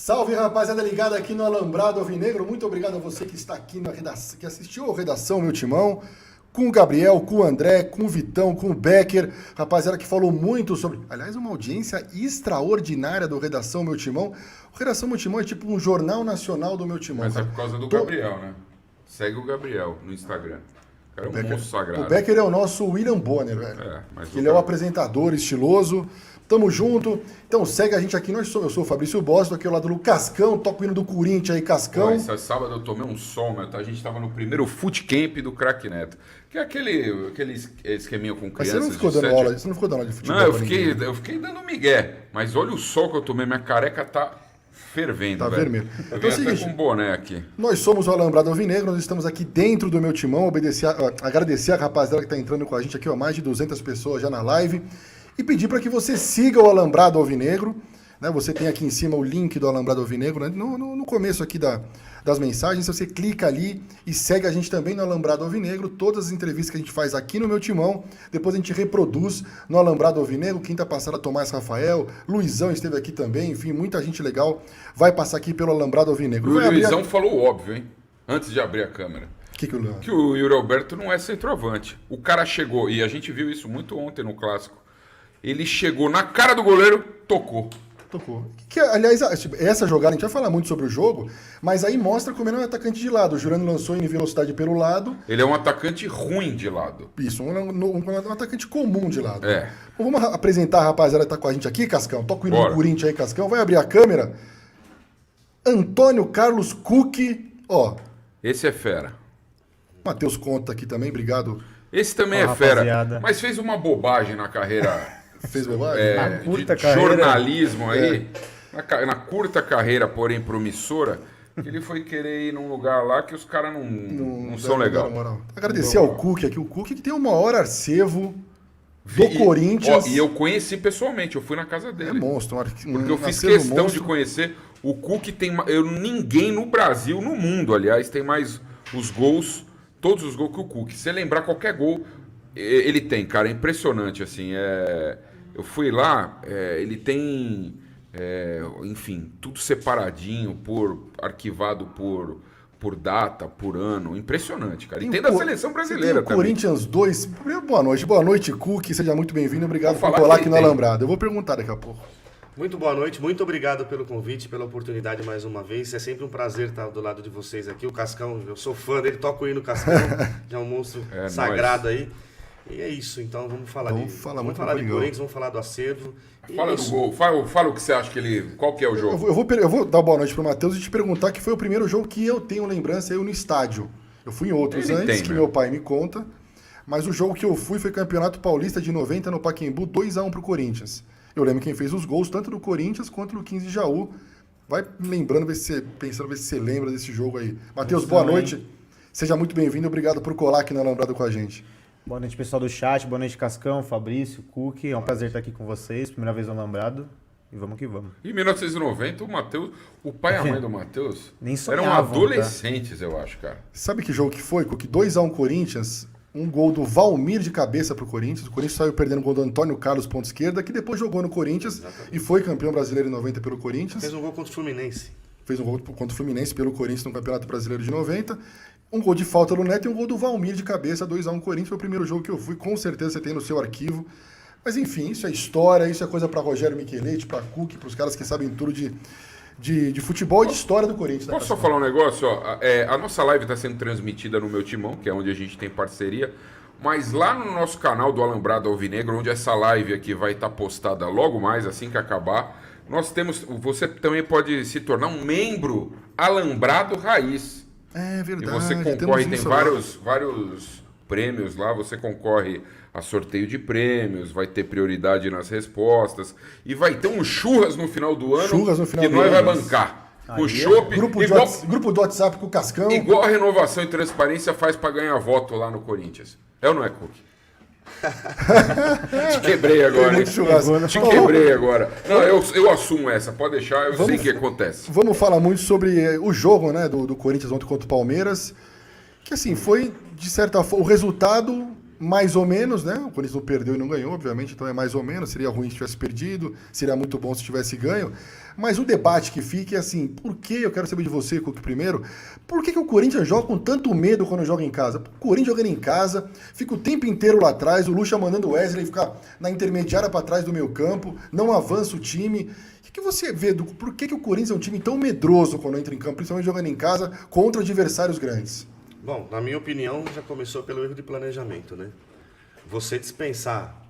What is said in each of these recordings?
Salve, rapaziada ligada aqui no Alambrado Alvinegro. Muito obrigado a você que está aqui na redação, que assistiu a Redação Meu Timão, com o Gabriel, com o André, com o Vitão, com o Becker. Rapaziada que falou muito sobre... Aliás, uma audiência extraordinária do Redação Meu Timão. O Redação Meu Timão é tipo um jornal nacional do Meu Timão. Mas é por causa do Gabriel, né? Segue o Gabriel no Instagram. O cara é um monstro sagrado. O Becker é o nosso William Bonner, velho. Mas ele é o apresentador estiloso. Tamo junto. Então segue a gente aqui. Eu sou o Fabrício Boss, tô aqui ao lado do Cascão. Toco o hino do Corinthians aí, Cascão. Esse sábado eu tomei um sol, meu. A gente tava no primeiro Foot Camp do Craque Neto. Que é aquele esqueminha com crianças. Mas você não ficou dando aula de futebol? Não, eu fiquei dando migué. Mas olha o sol que eu tomei. Minha careca tá fervendo, tá velho. Vermelho. Eu vim até com um boné aqui. Nós somos o Alambrado Alvinegro, nós estamos aqui dentro do Meu Timão, agradecer a rapaziada que tá entrando com a gente aqui, ó, mais de 200 pessoas já na live, e pedir para que você siga o Alambrado Alvinegro, né? Você tem aqui em cima o link do Alambrado Alvinegro, né? No começo aqui das mensagens, você clica ali e segue a gente também no Alambrado Alvinegro, todas as entrevistas que a gente faz aqui no Meu Timão, depois a gente reproduz no Alambrado Alvinegro. Quinta passada, Tomás Rafael, Luizão esteve aqui também, enfim, muita gente legal vai passar aqui pelo Alambrado Alvinegro. O Luizão falou óbvio, hein? Antes de abrir a câmera. Que o Yuri Alberto não é centroavante. O cara chegou, e a gente viu isso muito ontem no Clássico, ele chegou na cara do goleiro, tocou. Aliás, essa jogada, a gente vai falar muito sobre o jogo, mas aí mostra como ele é um atacante de lado. O Jurano lançou em velocidade pelo lado. Ele é um atacante ruim de lado. Isso, um atacante comum de lado. É. Então, vamos apresentar a rapaziada que tá com a gente aqui, Cascão. Toca o hino do Corinthians aí, Cascão. Vai abrir a câmera. Antônio Carlos Cook, ó. Esse é fera. Matheus Conta aqui também, obrigado. Esse também é fera, mas fez uma bobagem na carreira... Fez bobagem? Jornalismo aí, na curta carreira, porém promissora, que ele foi querer ir num lugar lá que os caras não são legais. Agradecer ao Cook aqui, o Cook que tem o maior arcevo do Corinthians. E eu conheci pessoalmente, eu fui na casa dele. É monstro. Porque eu fiz questão de conhecer. O Cook tem... ninguém no Brasil, no mundo, aliás, tem mais os gols, todos os gols que o Cook. Se você lembrar qualquer gol, ele tem, cara, é impressionante, assim, Eu fui lá, ele tem, enfim, tudo separadinho, arquivado por data, por ano. Impressionante, cara. E tem da seleção brasileira também. Corinthians 2. Boa noite, Cook. Seja muito bem-vindo. Obrigado por colar aqui no Alambrado. Eu vou perguntar daqui a pouco. Muito boa noite, muito obrigado pelo convite, pela oportunidade mais uma vez. É sempre um prazer estar do lado de vocês aqui. O Cascão, eu sou fã dele, toco o hino Cascão, já é um monstro sagrado aí. E é isso, então vamos falar de Corinthians, vamos falar do acervo. Fala do gol, fala o que você acha que ele... Qual que é o jogo? Eu vou dar boa noite pro Matheus e te perguntar que foi o primeiro jogo que eu tenho lembrança no estádio. Eu fui em outros antes, que meu pai me conta, mas o jogo que eu fui foi Campeonato Paulista de 90 no Pacaembu, 2-1 pro Corinthians. Eu lembro quem fez os gols, tanto do Corinthians quanto do 15 de Jaú. Vai lembrando, ver se você lembra desse jogo aí. Matheus, boa noite. Seja muito bem-vindo, obrigado por colar aqui na Alambrado com a gente. Boa noite, pessoal do chat. Boa noite, Cascão, Fabrício, Cook. É um prazer estar aqui com vocês. Primeira vez no Alambrado. E vamos que vamos. Em 1990, o pai e a mãe do Matheus eram sonhavam, adolescentes, eu acho, cara. Sabe que jogo que foi, Cook? 2-1 Corinthians, um gol do Valmir de cabeça pro Corinthians. O Corinthians saiu perdendo o gol do Antônio Carlos, ponta esquerda, que depois jogou no Corinthians e foi campeão brasileiro em 90 pelo Corinthians. Fez um gol contra o Fluminense. Fez um gol contra o Fluminense pelo Corinthians no Campeonato Brasileiro de 90. Um gol de falta do Neto e um gol do Valmir de cabeça, 2-1 Corinthians. Foi o primeiro jogo que eu fui, com certeza você tem no seu arquivo. Mas enfim, isso é história, isso é coisa para Rogério Micheletti, para Cook, para os caras que sabem tudo de futebol e de história do Corinthians. Posso só falar um negócio? A nossa live está sendo transmitida no Meu Timão, que é onde a gente tem parceria, mas lá no nosso canal do Alambrado Alvinegro, onde essa live aqui vai estar postada logo mais, assim que acabar, você também pode se tornar um membro Alambrado Raiz. É verdade. E você concorre, tem vários prêmios lá, você concorre a sorteio de prêmios, vai ter prioridade nas respostas, e vai ter um churras no final do ano que nós vai bancar. O chopp, grupo do WhatsApp com o Cascão. Igual a Renovação e Transparência faz para ganhar voto lá no Corinthians. É ou não é, Cook? Te quebrei agora, hein? Te quebrei agora. Não, eu assumo essa, pode deixar, eu sei o que acontece. Vamos falar muito sobre o jogo, né, do Corinthians ontem contra o Palmeiras, que assim, foi, de certa forma, o resultado mais ou menos, né? O Corinthians não perdeu e não ganhou, obviamente, então é mais ou menos. Seria ruim se tivesse perdido, seria muito bom se tivesse ganho. Mas o debate que fica é assim, por que, eu quero saber de você, Cook, primeiro, por que o Corinthians joga com tanto medo quando joga em casa? O Corinthians jogando em casa, fica o tempo inteiro lá atrás, o Lucha mandando o Wesley ficar na intermediária para trás do meio campo, não avança o time. O que você vê, por que o Corinthians é um time tão medroso quando entra em campo, principalmente jogando em casa, contra adversários grandes? Bom, na minha opinião, já começou pelo erro de planejamento, né? Você dispensar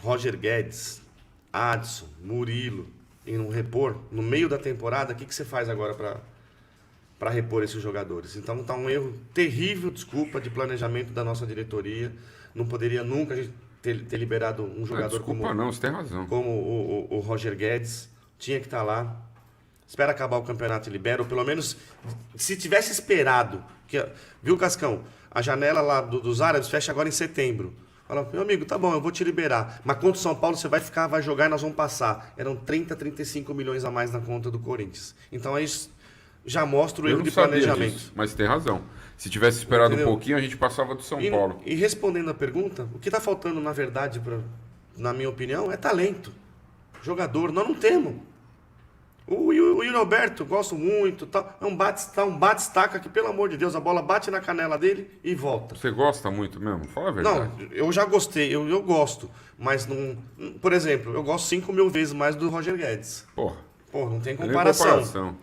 Roger Guedes, Adson, Murilo e não repor no meio da temporada, o que você faz agora para repor esses jogadores? Então tá um erro terrível, desculpa, de planejamento da nossa diretoria. Não poderia nunca a gente ter liberado um jogador você tem razão. Como o Roger Guedes. Tinha que estar lá. Espera acabar o campeonato e libera, ou pelo menos, se tivesse esperado, viu, Cascão? A janela lá dos árabes fecha agora em setembro. Fala, meu amigo, tá bom, eu vou te liberar. Mas contra o São Paulo você vai ficar, vai jogar e nós vamos passar. Eram 35 milhões a mais na conta do Corinthians. Então aí já mostra o erro de planejamento. Disso, mas tem razão. Se tivesse esperado um pouquinho, a gente passava do São Paulo. E respondendo a pergunta, o que está faltando, na verdade, na minha opinião, é talento. Jogador, nós não temos. O Yuri Alberto, gosto muito, tá, é um bate-estaca que, pelo amor de Deus, a bola bate na canela dele e volta. Você gosta muito mesmo? Fala a verdade. Não, eu já gostei, eu gosto, mas não... Por exemplo, eu gosto 5.000 vezes mais do Roger Guedes. Porra, não tem comparação.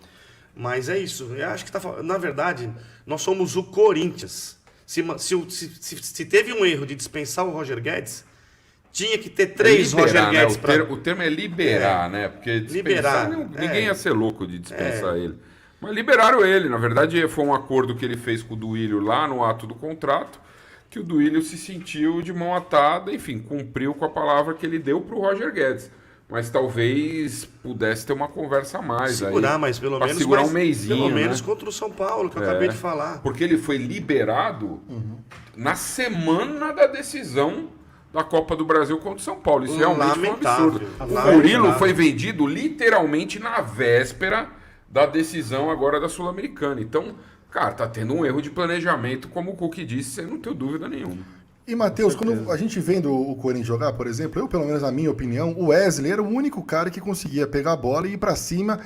Mas é isso, eu acho que na verdade, nós somos o Corinthians. Se teve um erro de dispensar o Roger Guedes... Tinha que ter 3 Roger Guedes, né? O termo é liberar, né? Porque dispensar, ninguém ia ser louco de dispensar ele. Mas liberaram ele. Na verdade, foi um acordo que ele fez com o Duílio lá no ato do contrato, que o Duílio se sentiu de mão atada, enfim, cumpriu com a palavra que ele deu para o Roger Guedes. Mas talvez pudesse ter uma conversa a mais. Segurar, aí, mas pelo menos segurar um mêsinho, pelo menos contra o São Paulo, que eu acabei de falar. Porque ele foi liberado na semana da decisão da Copa do Brasil contra o São Paulo. Isso realmente foi um absurdo. O Murilo foi vendido literalmente na véspera da decisão agora da Sul-Americana. Então, cara, tá tendo um erro de planejamento, como o Cook disse, sem não ter dúvida nenhuma. E, Matheus, quando a gente vendo o Corinthians jogar, por exemplo, eu, pelo menos na minha opinião, o Wesley era o único cara que conseguia pegar a bola e ir pra cima,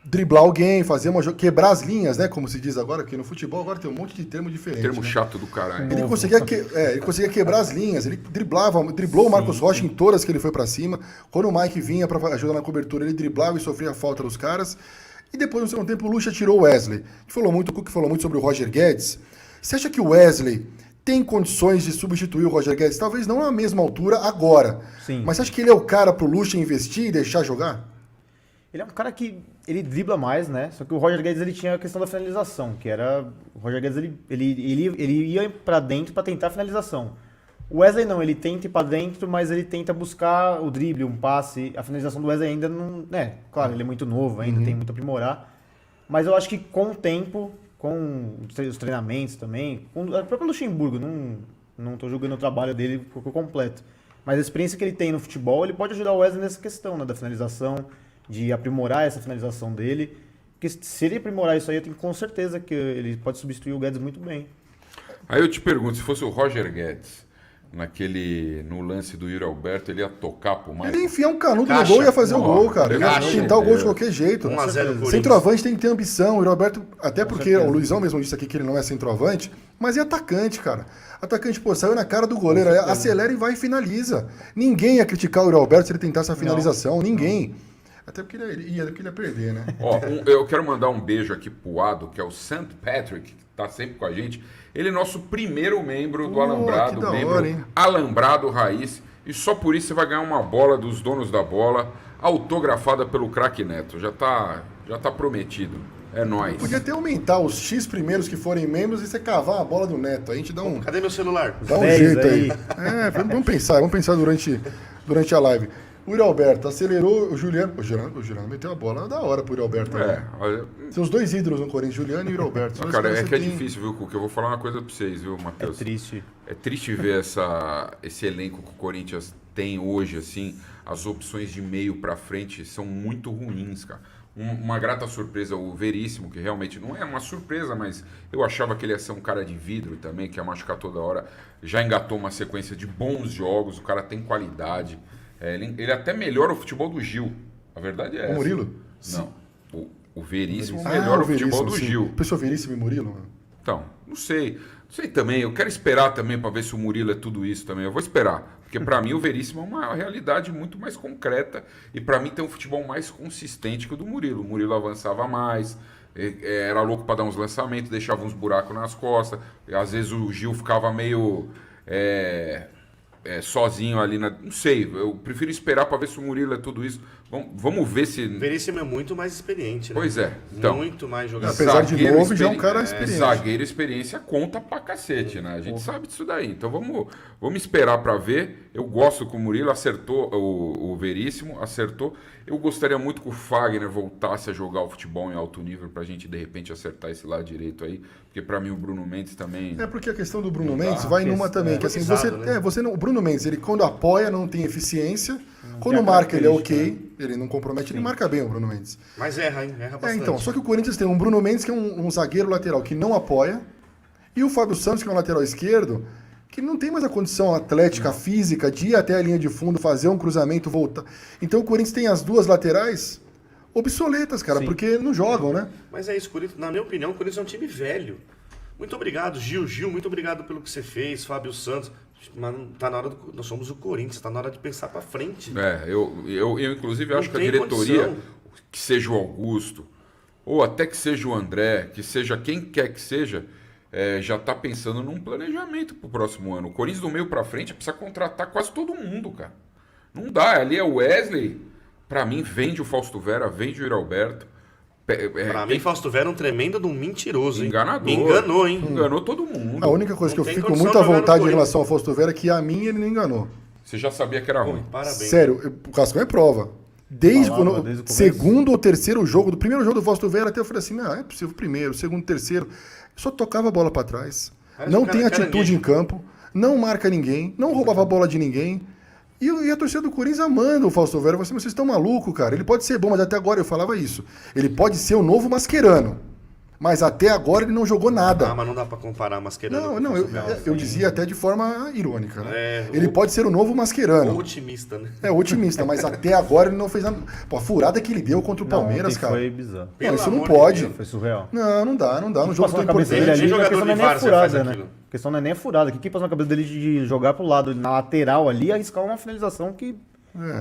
driblar alguém, fazer quebrar as linhas, né? Como se diz agora, porque no futebol agora tem um monte de termo diferente. Termo né? chato do caralho. Ele conseguia quebrar as linhas, ele driblou o Marcos Rocha em todas que ele foi pra cima. Quando o Mike vinha pra ajudar na cobertura, ele driblava e sofria a falta dos caras. E depois, no segundo tempo, o Lucha tirou o Wesley. O Cook falou muito sobre o Roger Guedes. Você acha que o Wesley tem condições de substituir o Roger Guedes? Talvez não na mesma altura agora. Sim. Mas você acha que ele é o cara pro Lucha investir e deixar jogar? Ele é um cara que ele dribla mais, né? Só que o Roger Guedes ele tinha a questão da finalização, que era o Roger Guedes ele ia pra dentro pra tentar a finalização. O Wesley não, ele tenta ir pra dentro, mas ele tenta buscar o drible, um passe. A finalização do Wesley ainda não, né? Claro, ele é muito novo, ainda tem muito a aprimorar. Mas eu acho que com o tempo, com os treinamentos também, com o próprio Luxemburgo, não tô julgando o trabalho dele por completo. Mas a experiência que ele tem no futebol, ele pode ajudar o Wesley nessa questão, né, da finalização, de aprimorar essa finalização dele. Porque se ele aprimorar isso aí, eu tenho com certeza que ele pode substituir o Guedes muito bem. Aí eu te pergunto, se fosse o Roger Guedes, no lance do Yuri Alberto, ele ia tocar pro Mike? Ele ia enfiar um canudo no gol e ia fazer o gol, cara. Ele ia tentar o gol de qualquer jeito. 1 a 0 Corinthians. Centroavante tem que ter ambição. O Yuri Alberto, até porque o Luizão mesmo disse aqui que ele não é centroavante, mas é atacante, cara. Atacante, pô, saiu na cara do goleiro, acelera e vai e finaliza. Ninguém ia criticar o Yuri Alberto se ele tentasse a finalização, ninguém. Até porque ele ia perder, né? Ó, eu quero mandar um beijo aqui pro Ado, que é o St. Patrick, que tá sempre com a gente. Ele é nosso primeiro membro do Alambrado, membro Alambrado Raiz. E só por isso você vai ganhar uma bola dos donos da bola, autografada pelo Craque Neto. Já tá prometido. É nóis. Podia até aumentar os X primeiros que forem membros e você cavar a bola do Neto. Aí a gente dá um... Cadê meu celular? Dá um jeito aí. Vamos pensar durante a live. O Yuri Alberto acelerou o Juliano. O Juliano meteu a bola da hora pro Yuri Alberto. Olha... São os dois ídolos no Corinthians, Juliano e Yuri Alberto. Não, cara, é difícil, viu, Cuca? Eu vou falar uma coisa pra vocês, viu, Matheus? É triste. É triste ver esse elenco que o Corinthians tem hoje, assim, as opções de meio para frente são muito ruins, cara. Uma grata surpresa o Veríssimo, que realmente não é uma surpresa, mas eu achava que ele ia ser um cara de vidro também, que ia machucar toda hora. Já engatou uma sequência de bons jogos, o cara tem qualidade. Ele até melhora o futebol do Gil. A verdade é essa. O Murilo? Não. O Veríssimo melhora o futebol do sim. Gil. Pessoal, Veríssimo e Murilo? Então, não sei. Não sei também. Eu quero esperar também para ver se o Murilo é tudo isso também. Eu vou esperar. Porque para mim o Veríssimo é uma realidade muito mais concreta. E para mim tem um futebol mais consistente que o do Murilo. O Murilo avançava mais, era louco para dar uns lançamentos, deixava uns buracos nas costas. Às vezes o Gil ficava meio sozinho ali. Não sei. Eu prefiro esperar para ver se o Murilo é tudo isso. Vamos ver se... O Veríssimo é muito mais experiente, né? Pois é. Então, muito mais jogador. Apesar de novo, já é um cara experiente. Zagueiro experiência conta pra cacete, né? A gente sabe disso daí. Então vamos esperar pra ver. Eu gosto que o Murilo acertou, o Veríssimo acertou. Eu gostaria muito que o Fagner voltasse a jogar o futebol em alto nível pra gente, de repente, acertar esse lado direito aí. Porque pra mim o Bruno Mendes também... Porque a questão do Bruno Mendes vai numa também. Que assim, o Bruno Mendes, ele quando apoia não tem eficiência. Quando marca ele é ok, ele não compromete, ele marca bem o Bruno Mendes. Mas erra, hein? Erra bastante. Então, só que o Corinthians tem um Bruno Mendes que é um zagueiro lateral que não apoia, e o Fábio Santos, que é um lateral esquerdo, que não tem mais a condição atlética, física, de ir até a linha de fundo, fazer um cruzamento, voltar. Então o Corinthians tem as duas laterais obsoletas, cara, porque não jogam, né? Mas é isso, Corinthians, na minha opinião, o Corinthians é um time velho. Muito obrigado, Gil, muito obrigado pelo que você fez, Fábio Santos. Mas tá na hora nós somos o Corinthians, tá na hora de pensar para frente. Eu inclusive acho que a diretoria, que seja o Augusto, ou até que seja o André, que seja quem quer que seja, já tá pensando num planejamento pro próximo ano. O Corinthians do meio para frente precisa contratar quase todo mundo, cara. Não dá, ali é o Wesley, para mim vende o Fausto Vera, vende o Alberto. Pra mim, Fausto Vera é um tremendo de um mentiroso, hein? Enganador. Me enganou, hein? Enganou todo mundo. A única coisa que eu fico muito à vontade em relação ao Fausto Vera é que a mim ele não enganou. Você já sabia que era ruim. Parabéns. Sério, o Cascão é prova. Desde o segundo ou terceiro jogo, do primeiro jogo do Fausto Vera, até eu falei assim, não, é possível, primeiro, segundo, terceiro. Só tocava a bola pra trás. Não tem atitude em campo, não marca ninguém, não roubava a bola de ninguém. E a torcida do Corinthians amando o Fausto Vera. Vocês estão malucos, cara. Ele pode ser bom, mas até agora eu falava isso. Ele pode ser o novo Mascherano. Mas até agora ele não jogou nada. Mas não dá pra comparar Mascherano. Não, eu dizia até de forma irônica, né? Ele pode ser o novo Mascherano. Otimista, né? Otimista, mas até agora ele não fez nada. Pô, a furada que ele deu contra o Palmeiras, cara. Foi bizarro. Não, isso não pode. Foi surreal. Não dá. No jogo tão importante. A questão não é nem a furada, né? A questão não é nem a furada. O que passou na cabeça dele de jogar pro lado, na lateral ali, arriscar uma finalização que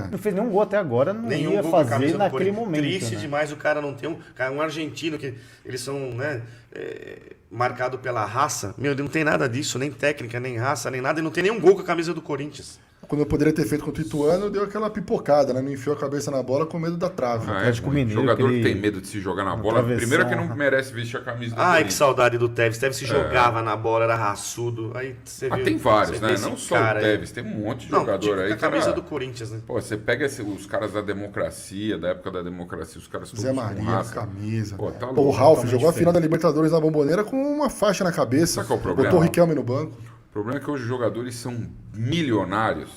não fez nenhum gol até agora, não ia fazer naquele momento. Triste né? demais o cara não ter um argentino, que eles são, né, marcados pela raça. Meu, ele não tem nada disso, nem técnica, nem raça, nem nada, e não tem nenhum gol com a camisa do Corinthians. Quando eu poderia ter feito contra o Ituano, deu aquela pipocada, né? Não enfiou a cabeça na bola com medo da trave. Jogador que tem medo de se jogar na bola, primeiro que não merece vestir a camisa do Corinthians. Que saudade do Tevez. Tevez se jogava na bola, era raçudo. Aí você vê, tem vários, né? Não só o Tevez, tem um monte de jogador aí. A camisa do Corinthians, né? Pô, você pega os caras da democracia, da época da democracia, os caras todos Zé Maria, camisa. Pô, tá o Ralf jogou a final da Libertadores na Bomboneira com uma faixa na cabeça. Sabe qual é o problema? Botou o Riquelme no banco. O problema é que hoje os jogadores são milionários.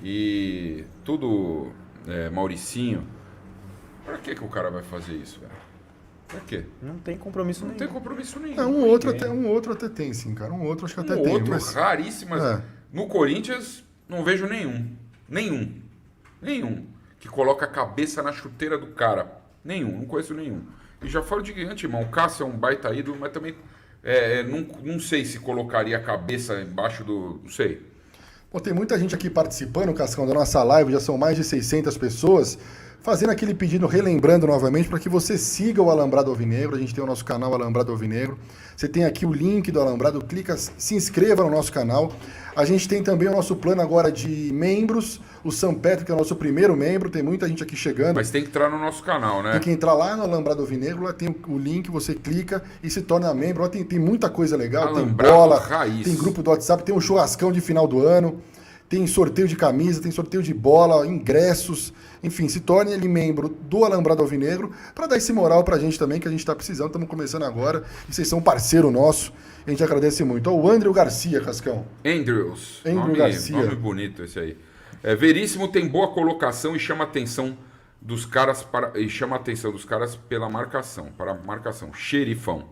E tudo Mauricinho. Pra que o cara vai fazer isso, velho? Pra quê? Não tem compromisso nenhum. Não tem compromisso nenhum. Um outro até tem, sim, cara. Um outro acho que até tem. Outro raríssimas. No Corinthians, não vejo nenhum que coloca a cabeça na chuteira do cara. Não conheço nenhum. E já falo de antemão, o Cássio é um baita ídolo, mas também não sei se colocaria a cabeça embaixo do... Não sei. Bom, tem muita gente aqui participando, Cascão, da nossa live, já são mais de 600 pessoas, fazendo aquele pedido, relembrando novamente, para que você siga o Alambrado Alvinegro. A gente tem o nosso canal Alambrado Alvinegro. Você tem aqui o link do Alambrado, clica, se inscreva no nosso canal. A gente tem também o nosso plano agora de membros, o São Pedro, que é o nosso primeiro membro, tem muita gente aqui chegando. Mas tem que entrar no nosso canal, né? Tem que entrar lá no Alambrado Alvinegro, lá tem o link, você clica e se torna membro. Lá tem muita coisa legal, Alambrado tem bola, raiz. Tem grupo do WhatsApp, tem um churrascão de final do ano, tem sorteio de camisa, tem sorteio de bola, ingressos, enfim, se torne ele membro do Alambrado Alvinegro para dar esse moral pra gente também, que a gente tá precisando, estamos começando agora, e vocês são parceiro nosso, a gente agradece muito. Ó, o Andrew Garcia, Cascão. Andrews. Andrew Garcia. Nome bonito esse aí. Veríssimo tem boa colocação e chama a atenção dos caras pela marcação, para a marcação. Xerifão.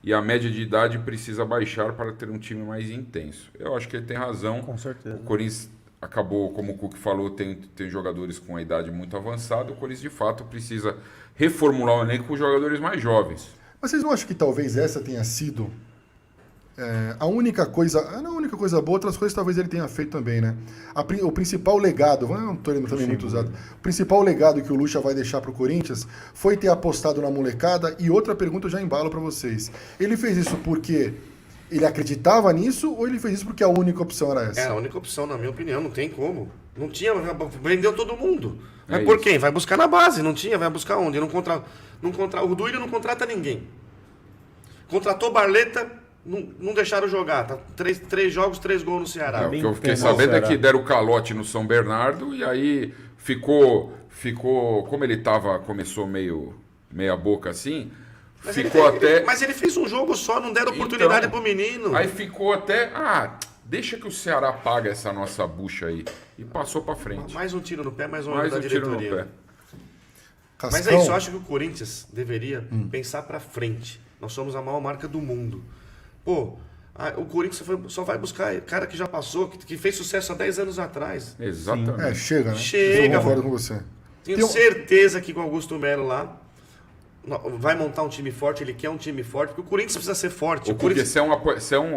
E a média de idade precisa baixar para ter um time mais intenso. Eu acho que ele tem razão. Com certeza. O Corinthians acabou, como o Cook falou, tem jogadores com a idade muito avançada. O Corinthians, de fato, precisa reformular o elenco com jogadores mais jovens. Mas vocês não acham que talvez essa tenha sido a única coisa... Não a única coisa boa, outras coisas talvez ele tenha feito também, né? O principal legado, não estou lembrando também muito usado, o principal legado que o Lucha vai deixar para o Corinthians foi ter apostado na molecada. E outra pergunta eu já embalo para vocês. Ele fez isso porque ele acreditava nisso ou ele fez isso porque a única opção era essa? É a única opção, na minha opinião, não tem como. Não tinha, vendeu todo mundo. É Mas por isso. quem? Vai buscar na base, não tinha, vai buscar onde? O Duílio não contrata ninguém. Contratou Barleta, não deixaram jogar. Tá? Três jogos, 3 gols no Ceará. O que eu fiquei bem sabendo é Ceará. que deram o calote no São Bernardo e aí ficou como ele começou meia boca assim, Mas ele fez um jogo só, não deram oportunidade pro menino. Aí ficou até, deixa que o Ceará paga essa nossa bucha aí. E passou pra frente. Mais um tiro no pé, mais um Mais da um tiro no diretoria. pé. Cascão, Mas é isso, eu acho que o Corinthians deveria pensar pra frente. Nós somos a maior marca do mundo. Pô, o Corinthians só vai buscar cara que já passou, que fez sucesso há 10 anos atrás. Exatamente. chega, né? Chega, Eu concordo com você. Tenho Tem um- certeza que com o Augusto Melo lá vai montar um time forte, ele quer um time forte, porque o Corinthians precisa ser forte. O Corinthians...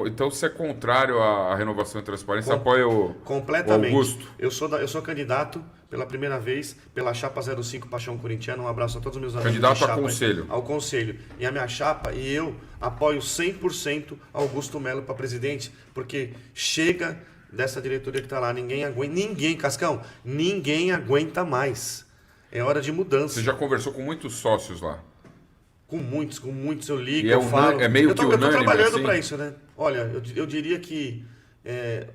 Então você é contrário à renovação e transparência, apoia o Completamente. o Augusto. Eu sou candidato pela primeira vez pela chapa 05 Paixão Corintiana. Um abraço a todos os meus amigos. Candidato de a chapa, conselho. Ao conselho. E a minha chapa e eu apoio 100% Augusto Melo para presidente, porque chega dessa diretoria que está lá. Ninguém, Cascão, ninguém aguenta mais. É hora de mudança. Você já conversou com muitos sócios lá. Com muitos eu ligo, E eu falo. é meio eu tô que unânime, trabalhando assim? para isso, né? Olha, eu diria que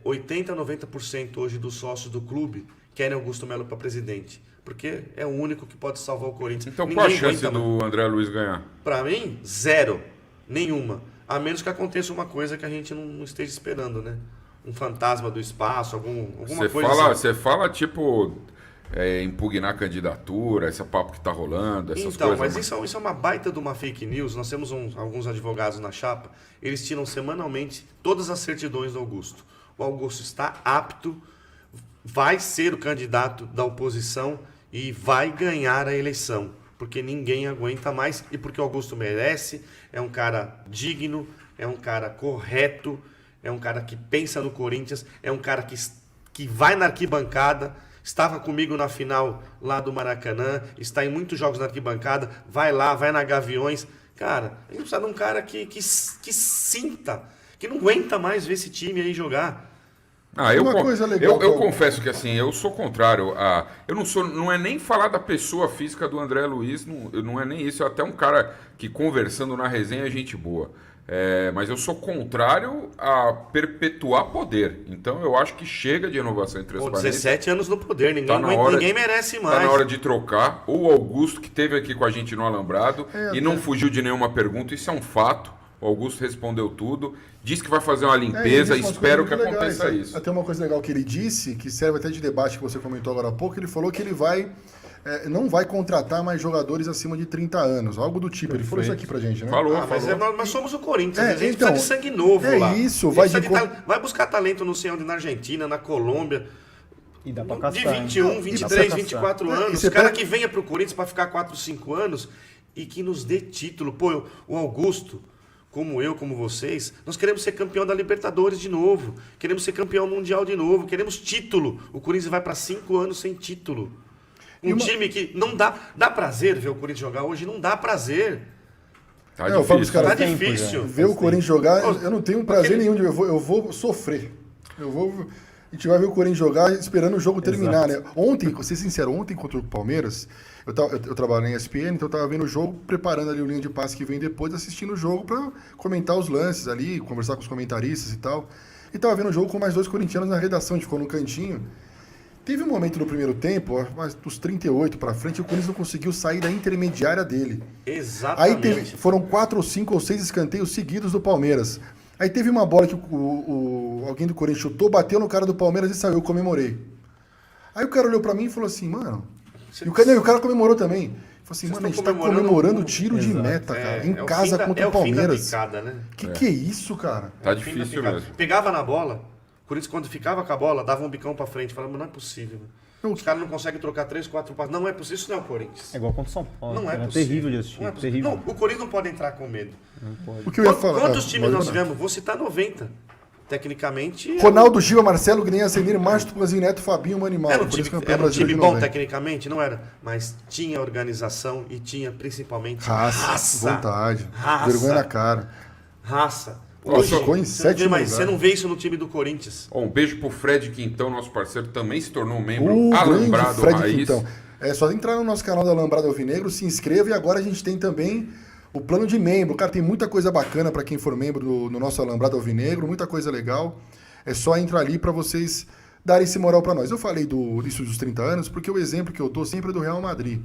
80, 90% hoje dos sócios do clube querem Augusto Melo para presidente. Porque é o único que pode salvar o Corinthians. Então qual a chance aguenta mais. do André Luiz ganhar? Para mim, zero. Nenhuma. A menos que aconteça uma coisa que a gente não esteja esperando, né? Um fantasma do espaço, alguma coisa assim. Você fala, tipo, impugnar a candidatura, esse papo que tá rolando, essas Então, coisas. mas isso é uma baita de uma fake news. Nós temos alguns advogados na chapa, eles tiram semanalmente todas as certidões do Augusto. O Augusto está apto, vai ser o candidato da oposição e vai ganhar a eleição. Porque ninguém aguenta mais e porque o Augusto merece, é um cara digno, é um cara correto, é um cara que pensa no Corinthians, é um cara que vai na arquibancada. Estava comigo na final lá do Maracanã, está em muitos jogos na arquibancada, vai lá, vai na Gaviões. Cara, a gente precisa de um cara que sinta, que não aguenta mais ver esse time aí jogar. Coisa legal, eu Paulo. confesso que assim, eu sou contrário a. Não é nem falar da pessoa física do André Luiz, não é nem isso, é até um cara que conversando na resenha é gente boa. Mas eu sou contrário a perpetuar poder. Então eu acho que chega de inovação e Pô, transparência. 17 anos no poder, ninguém, Tá na hora- ninguém merece mais. Tá na hora de trocar. O Augusto, que esteve aqui com a gente no Alambrado e não fugiu de nenhuma pergunta, isso é um fato. O Augusto respondeu tudo, disse que vai fazer uma Ele limpeza, disse umas espero que coisas muito aconteça legais. isso. Até uma coisa legal que ele disse, que serve até de debate que você comentou agora há pouco, ele falou que ele não vai contratar mais jogadores acima de 30 anos, algo do tipo. Ele falou isso aqui pra gente, né? Falou, Mas falou. nós somos o Corinthians, É, a gente então, precisa de sangue novo lá. isso, A gente vai buscar talento no sei onde, na Argentina, na Colômbia. E dá pra De caçar. 21, hein? 23, Dá pra 24 caçar. E anos. você Cara pega- que venha pro Corinthians para ficar 4, 5 anos e que nos dê título. Pô, o Augusto, como eu, como vocês, nós queremos ser campeão da Libertadores de novo. Queremos ser campeão mundial de novo. Queremos título. O Corinthians vai para 5 anos sem título. Um time que não dá prazer ver o Corinthians jogar hoje. Não dá prazer. Tá eu falo pros difícil. caras, Tá tempo difícil. Ver o Corinthians jogar, Ô, eu não tenho prazer aquele- nenhum de ver. Eu vou sofrer. A gente vai ver o Corinthians jogar esperando o jogo terminar, né? Ontem, vou ser sincero, ontem contra o Palmeiras, eu trabalho na ESPN, então eu tava vendo o jogo, preparando ali o linha de passe que vem depois, assistindo o jogo pra comentar os lances ali, conversar com os comentaristas e tal. E tava vendo o jogo com mais 2 corintianos na redação, a gente ficou no cantinho. Teve um momento no primeiro tempo, mas dos 38 pra frente, o Corinthians não conseguiu sair da intermediária dele. Aí Exatamente. foram 4 ou 5 ou 6 escanteios seguidos do Palmeiras. Aí teve uma bola que alguém do Corinthians chutou, bateu no cara do Palmeiras e saiu, eu comemorei. Aí o cara olhou pra mim e falou assim, mano... E o cara comemorou também. Falou assim, mano, a gente tá comemorando tiro de meta, cara. Em casa contra o Palmeiras. Picada, né? Que é isso, cara? Tá difícil mesmo. Pegava na bola, por isso quando ficava com a bola, dava um bicão pra frente. Falava, não é possível. Os caras não conseguem trocar 3, 4 passos. Não é possível, isso não é o Corinthians. É igual contra o São Paulo. Não é possível. Terrível de assistir. Não, é possível. Terrível. Não, o Corinthians não pode entrar com medo. Não pode. O que eu ia falar? Quantos times nós tivemos? Vou citar 90. Tecnicamente... Ronaldo, Giva, Marcelo, Guilherme, Acenir, Márcio, Tupanzinho, Neto, Fabinho, Manimal. Era um time bom tecnicamente? Não era. Mas tinha organização e tinha principalmente raça. Vontade. Raça. Vergonha na cara. Raça. Hoje ficou em sétimo lugar. Você não vê isso no time do Corinthians. Um beijo pro Fred Quintão, nosso parceiro, também se tornou um membro Grande Alambrado Fred Raiz. Quintão. É só entrar no nosso canal do Alambrado Alvinegro, se inscreva e agora a gente tem também o plano de membro. Cara, tem muita coisa bacana para quem for membro no nosso Alambrado Alvinegro, muita coisa legal. É só entrar ali para vocês darem esse moral para nós. Eu falei disso dos 30 anos porque o exemplo que eu tô sempre é do Real Madrid.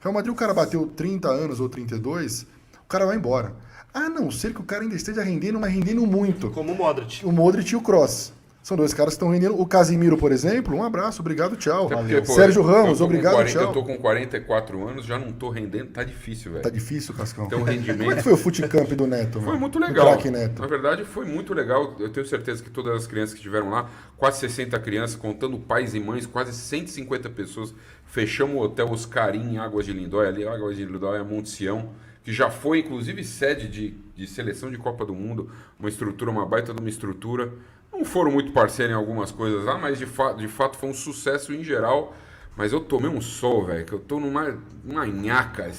Real Madrid, o cara bateu 30 anos ou 32, o cara vai embora. A não ser que o cara ainda esteja rendendo, mas rendendo muito. Como o Modric. O Modric e o Kroos. São dois caras que estão rendendo. O Casimiro, por exemplo, um abraço, obrigado, tchau. Porque, pô, Sérgio Ramos, obrigado, 40, tchau. Eu tô com 44 anos, já não tô rendendo, tá difícil, velho. Tá difícil, Cascão. Então, rendimento... Como é que foi o futecamp do Neto? Foi mano? muito Do legal. craque Neto. Na verdade, foi muito legal. Eu tenho certeza que todas as crianças que estiveram lá, quase 60 crianças, contando pais e mães, quase 150 pessoas. Fechamos o hotel Oscarim em Águas de Lindóia, ali Águas de Lindóia, Monte Sião, que já foi, inclusive, sede de seleção de Copa do Mundo. Uma estrutura, uma baita de uma estrutura. Não foram muito parceiros em algumas coisas lá, mas de fato foi um sucesso em geral. Mas eu tomei um sol, velho, que eu tô numa nhaca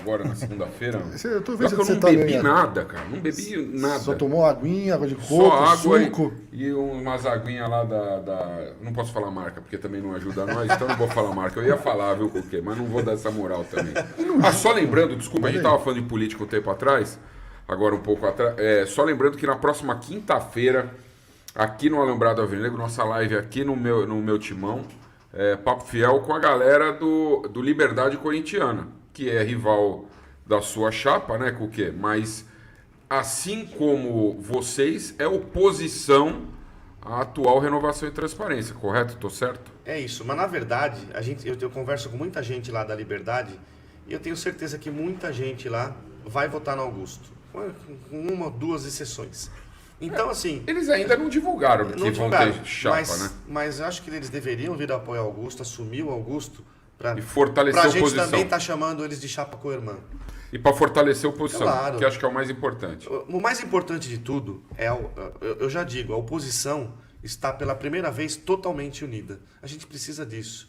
agora na segunda-feira. Eu tô vendo Só que que eu não tá bebi meio- nada, cara. Não bebi nada. Só tomou aguinha, água de coco, Só água suco. e umas aguinhas lá Não posso falar marca, porque também não ajuda nós, então não vou falar marca. Eu ia falar, viu, Cuquê, mas não vou dar essa moral também. Só lembrando, desculpa, a gente tava falando de política um tempo atrás, agora um pouco atrás. Só lembrando que na próxima quinta-feira, aqui no Alambrado Alvinegro, nossa live aqui no meu timão, Papo Fiel com a galera do Liberdade Corintiana, que é rival da sua chapa, né, Cuquê? Mas, assim como vocês, é oposição à atual renovação e transparência, correto? Tô certo? É isso, mas na verdade, eu converso com muita gente lá da Liberdade e eu tenho certeza que muita gente lá vai votar no Augusto, com uma ou duas exceções. Então, assim... Eles ainda não divulgaram que vão ter chapa, né? Mas eu acho que eles deveriam vir apoiar o Augusto, assumir o Augusto, E fortalecer a pra gente oposição. também tá chamando eles de chapa co-irmã. E para fortalecer a oposição, Claro. que acho que é o mais importante. O mais importante de tudo eu já digo, a oposição está pela primeira vez totalmente unida. A gente precisa disso.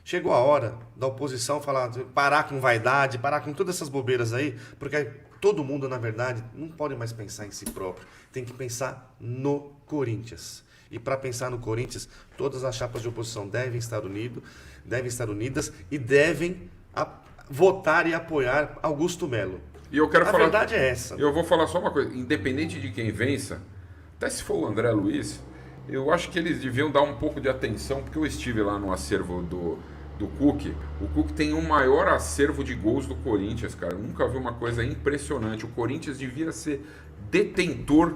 Chegou a hora da oposição parar com vaidade, parar com todas essas bobeiras aí, porque todo mundo, na verdade, não pode mais pensar em si próprio. Tem que pensar no Corinthians. E para pensar no Corinthians, todas as chapas de oposição devem estar unidas e devem votar e apoiar Augusto Melo. E eu quero A falar. verdade é essa. Eu vou falar só uma coisa. Independente de quem vença, até se for o André Luiz, eu acho que eles deviam dar um pouco de atenção, porque eu estive lá no acervo do Cook. O Cook tem o maior acervo de gols do Corinthians, cara. Eu nunca vi uma coisa impressionante. O Corinthians devia ser detentor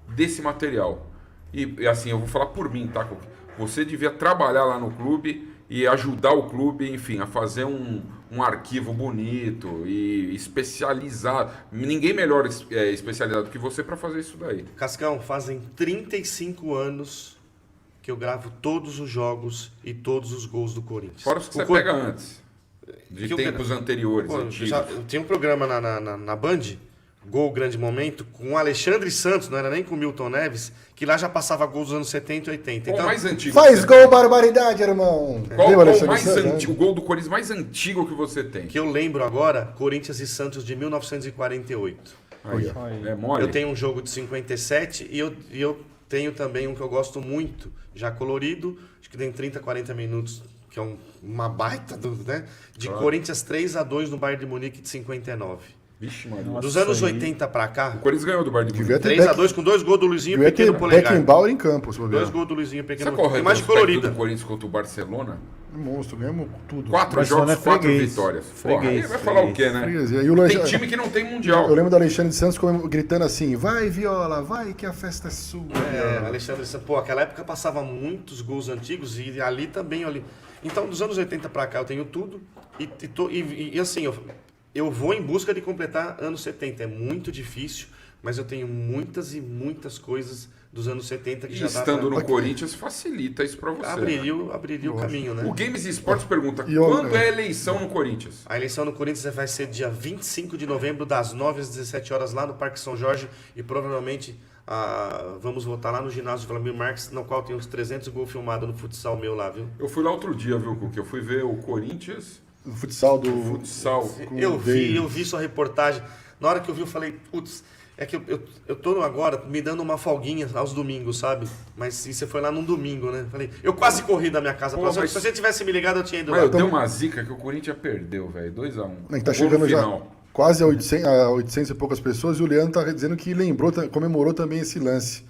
desse material. E assim, eu vou falar por mim, tá, Cook? Você devia trabalhar lá no clube e ajudar o clube, enfim, a fazer um arquivo bonito e especializado. Ninguém melhor especializado que você para fazer isso daí. Cascão, fazem 35 anos que eu gravo todos os jogos e todos os gols do Corinthians. Fora os que você pega antes, de tempos anteriores, Pô, antigos. eu tinha um programa na Band, Gol Grande Momento, com o Alexandre Santos, não era nem com o Milton Neves, que lá já passava gols dos anos 70 e 80. Qual Então, o mais antigo? Faz gol, barbaridade, irmão. Qual Lembra, o Alexandre mais Santos, né? antigo, o gol do Corinthians mais antigo que você tem? que eu lembro agora, Corinthians e Santos de 1948. Aí, ó. É mole? Eu tenho um jogo de 57 e eu tenho também um que eu gosto muito, já colorido, acho que tem 30, 40 minutos, que é uma baita, né? De Claro. Corinthians 3-2 no Bayern de Munique de 59. Vixe, Maria. Nossa, Dos anos isso aí. 80 pra cá, O Corinthians ganhou do Bayern de Devia Munique. ter 3-2 com 2 gols do Luizinho Devia ter Pequeno Polegar. Beckenbauer em campo, se bobear. 2 gols do Luizinho Pequeno Sabe qual é o Polegar. Imagem retrospecto colorida. do Corinthians contra o Barcelona? Monstro, ganhamos tudo. 4 Barcelona jogos, é 4 freguês. vitórias. Freguês, Porra, aí vai falar o quê, né? Freguesia. E o Tem time que não tem mundial. Eu lembro do Alexandre de Santos gritando assim, vai Viola, vai que a festa é sua. Alexandre Santos, pô, aquela época passava muitos gols antigos e ali também, ali. Então, dos anos 80 pra cá eu tenho tudo e assim, eu vou em busca de completar anos 70. É muito difícil, mas eu tenho muitas e muitas coisas dos anos 70 que E já dá estando pra... no Corinthians facilita isso pra você. Abriria o caminho, né? O Games Esportes pergunta, E eu- quando é a eleição no Corinthians? A eleição no Corinthians vai ser dia 25 de novembro, das 9 às 17 horas, lá no Parque São Jorge. E provavelmente vamos votar lá no ginásio Vladimir Marques, no qual tem uns 300 gols filmados no futsal meu lá, viu? Eu fui lá outro dia, viu, Cuca? Eu fui ver o Corinthians, O futsal do... futsal. Eu vi sua reportagem. Na hora que eu vi, eu falei, putz, é que eu tô agora me dando uma folguinha aos domingos, sabe? Mas se você foi lá num domingo, né? Falei, eu quase corri da minha casa. Pô, Se mas- você tivesse me ligado, eu tinha ido Mas lá. eu dei uma zica que o Corinthians perdeu, velho. 2-1. A gente tá Gol chegando no já final. quase a 800 e poucas pessoas e o Leandro tá dizendo que comemorou também esse lance.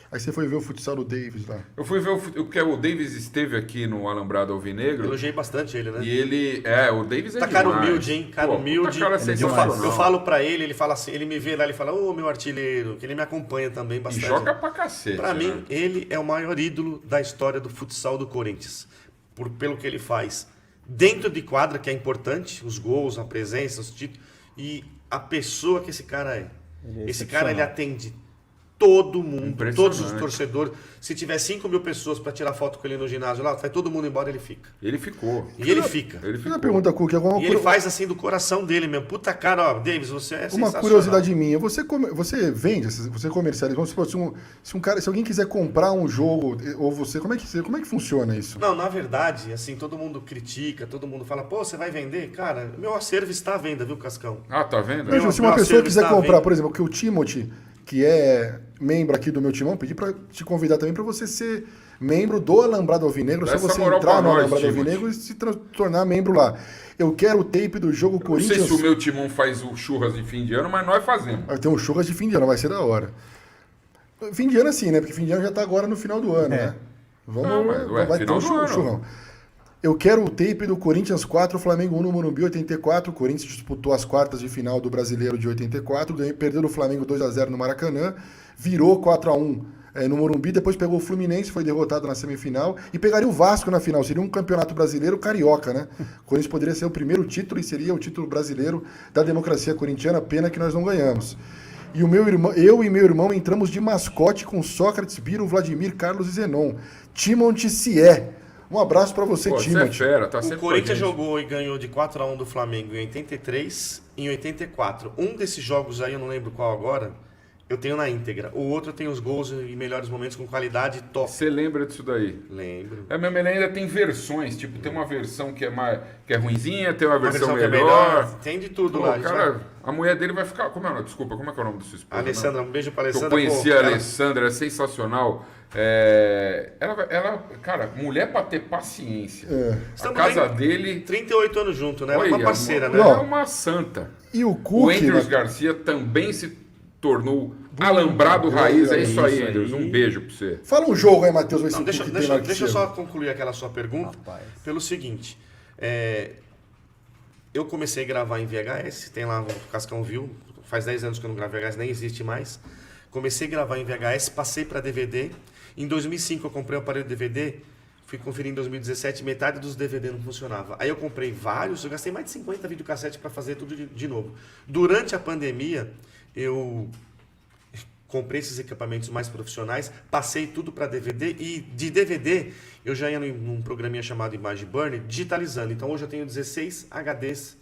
Aí você foi ver o futsal do Davis lá. Eu fui ver porque o Davis esteve aqui no Alambrado Alvinegro. Elogiei bastante ele, né? E ele. o Davis é Tá cara demais. humilde, hein? Cara Pô, humilde. puta cara Eu sensacional. falo pra ele, ele fala assim, ele me vê lá, ele fala, ô meu artilheiro, que ele me acompanha também E bastante. joga pra cacete. Pra né? mim, ele é o maior ídolo da história do futsal do Corinthians. Pelo que ele faz dentro de quadra, que é importante, os gols, a presença, os títulos, e a pessoa que esse cara é. Esse cara, ele atende todo mundo, Impressionante. todos os torcedores. Se tiver 5 mil pessoas pra tirar foto com ele no ginásio lá, vai todo mundo embora, ele fica. Ele ficou. E ele fica. Ele Fiz ficou. uma pergunta, Cook, alguma E ele faz assim do coração dele mesmo. Puta cara, ó, Davis, você é Uma sensacional. curiosidade minha, você vende, você comercializa, vamos supor, se alguém quiser comprar um jogo, ou você, como é que funciona isso? Não, na verdade, assim, todo mundo critica, todo mundo fala, pô, você vai vender? Cara, meu acervo está à venda, viu, Cascão? Ah, tá vendo? Mas, se uma meu pessoa acervo quiser está comprar, vendo. por exemplo, que o Timothy, que é membro aqui do meu timão, pedi para te convidar também para você ser membro do Alambrado Alvinegro, Dá só essa você moral entrar pra no nós, Alambrado Timothy. Alvinegro e se tornar membro lá. Eu quero o tape do jogo Não sei Corinthians. se o meu timão faz o churras de fim de ano, mas nós fazemos. Vai ter um churras de fim de ano, vai ser da hora. Fim de ano assim, né? Porque fim de ano já tá agora no final do ano, né? Vamos, Não, mas, ué, vai ter final um do ano. churrão. Eu quero o tape do Corinthians 4, Flamengo 1 no Morumbi 84. O Corinthians disputou as quartas de final do Brasileiro de 84, perdeu do Flamengo 2-0 no Maracanã, virou 4-1 no Morumbi, depois pegou o Fluminense, foi derrotado na semifinal e pegaria o Vasco na final. Seria um campeonato brasileiro carioca, né? O Corinthians poderia ser o primeiro título e seria o título brasileiro da democracia corintiana, pena que nós não ganhamos. E eu e meu irmão entramos de mascote com Sócrates, Biro, Vladimir, Carlos e Zenon. Timothy Cié. Um abraço pra você, Pô, você é Timothy. fera, tá sempre O com a Corinthians gente. jogou e ganhou de 4-1 do Flamengo em 83 e em 84. Um desses jogos aí, eu não lembro qual agora, eu tenho na íntegra. O outro tem os gols e melhores momentos com qualidade top. Você lembra disso daí? Lembro. Mas ele ainda tem versões, tipo, tem uma versão que é ruinzinha, tem uma Uma versão que é melhor. Tem de tudo Pô, lá. cara, a mulher dele vai ficar. Como é o nome? Desculpa, como é que é o nome da sua esposa? A Alessandra, um beijo pra Eu Alessandra. conheci pô, a ela- Alessandra, é sensacional. Cara, mulher pra ter paciência. A Estamos casa bem- dele. 38 anos junto, né? Ela é Olha, uma parceira, né? ela é uma santa. E o O Cook, Andrews né? Garcia também se tornou alambrado raiz. É isso aí, Andrews. Um beijo pra você. Fala um jogo aí, Matheus, vai ser Não, o deixa Cook tem lá que deixa eu você- só concluir aquela sua pergunta Rapaz. pelo seguinte. Eu comecei a gravar em VHS, tem lá, o Cascão viu, faz 10 anos que eu não gravo VHS, nem existe mais. Comecei a gravar em VHS, passei para DVD. Em 2005 eu comprei o aparelho DVD, fui conferir em 2017, metade dos DVD não funcionava. Aí eu comprei vários, eu gastei mais de 50 videocassetes para fazer tudo de novo. Durante a pandemia, eu comprei esses equipamentos mais profissionais, passei tudo para DVD e de DVD eu já ia num programinha chamado Image Burner digitalizando. Então hoje eu tenho 16 HDs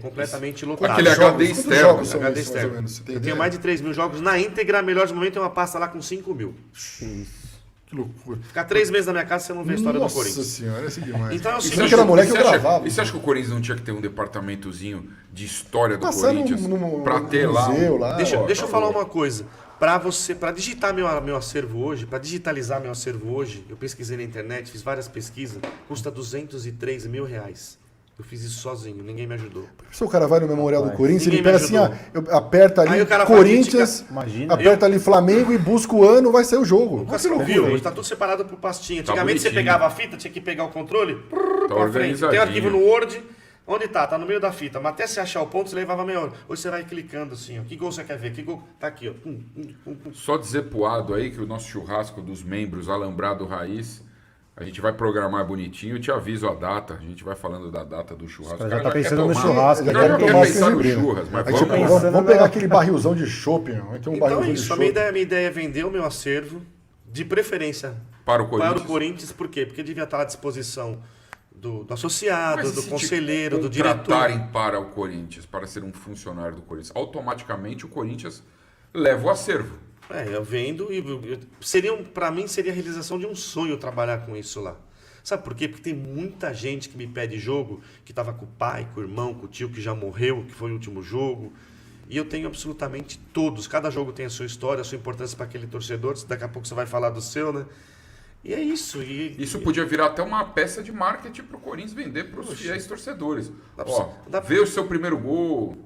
completamente lotados. Aquele Jogos, HD quantos externo, jogos são HD esses, mais ou externo. menos? Você tem Eu ideia? tenho mais de 3 mil jogos na íntegra, melhores momentos tem uma pasta lá com 5 mil. Que loucura. Ficar 3 meses na minha casa você não vê a história Nossa do Corinthians. senhora, esse é demais. Então é o Isso seguinte, que era moleque, eu você acha- gravava. E você acha que o Corinthians não tinha que ter um departamentozinho de história do Passar Corinthians? num Pra ter lá. museu lá. Deixa Ó, eu tá falar louco. uma coisa. Para digitar meu acervo hoje, para digitalizar meu acervo hoje, eu pesquisei na internet, fiz várias pesquisas, custa R$203 mil. Eu fiz isso sozinho, ninguém me ajudou. Se o cara vai no Memorial do Corinthians, ele ninguém pega me assim, aperta ali Aí o cara Corinthians, Imagina. aperta ali Flamengo e busca o ano, vai sair o jogo. Vai ser Você loucura. viu? Hoje tá tudo separado por pastinha. Tá Antigamente você bonitinho. pegava a fita, tinha que pegar o controle, pra frente. Tem organizadinho. o arquivo no Word, onde tá? Tá no meio da fita. Mas até você achar o ponto, você levava meia hora. Hoje você vai clicando assim, ó. Que gol você quer ver? Que gol? Tá aqui, ó. Só dizer pro Ado aí que o nosso churrasco dos membros Alambrado Raiz, a gente vai programar bonitinho, eu te aviso a data, a gente vai falando da data do churrasco. Já O cara tá quer pensando no tomar. churrasco, O já cara quer já tomar quer pensar no cerveja. churras, mas Aí, tipo, vamos. pensando vamos pegar aquele barrilzão de chopp, vai ter um Então barrilzão é de isso. A chopp. minha ideia é vender o meu acervo, de preferência Para o para Corinthians. o Corinthians. Por quê? Porque devia estar à disposição do associado, Mas e do se te conselheiro, do diretor. contratarem para o Corinthians, para ser um funcionário do Corinthians, automaticamente o Corinthians leva o acervo. Eu vendo e para mim seria a realização de um sonho trabalhar com isso lá. Sabe por quê? Porque tem muita gente que me pede jogo, que estava com o pai, com o irmão, com o tio que já morreu, que foi o último jogo. E eu tenho absolutamente todos. Cada jogo tem a sua história, a sua importância para aquele torcedor. Daqui a pouco você vai falar do seu, né? E é isso. Isso podia virar até uma peça de marketing para o Corinthians vender para os fiéis torcedores. Ó, dá- vê o seu primeiro gol.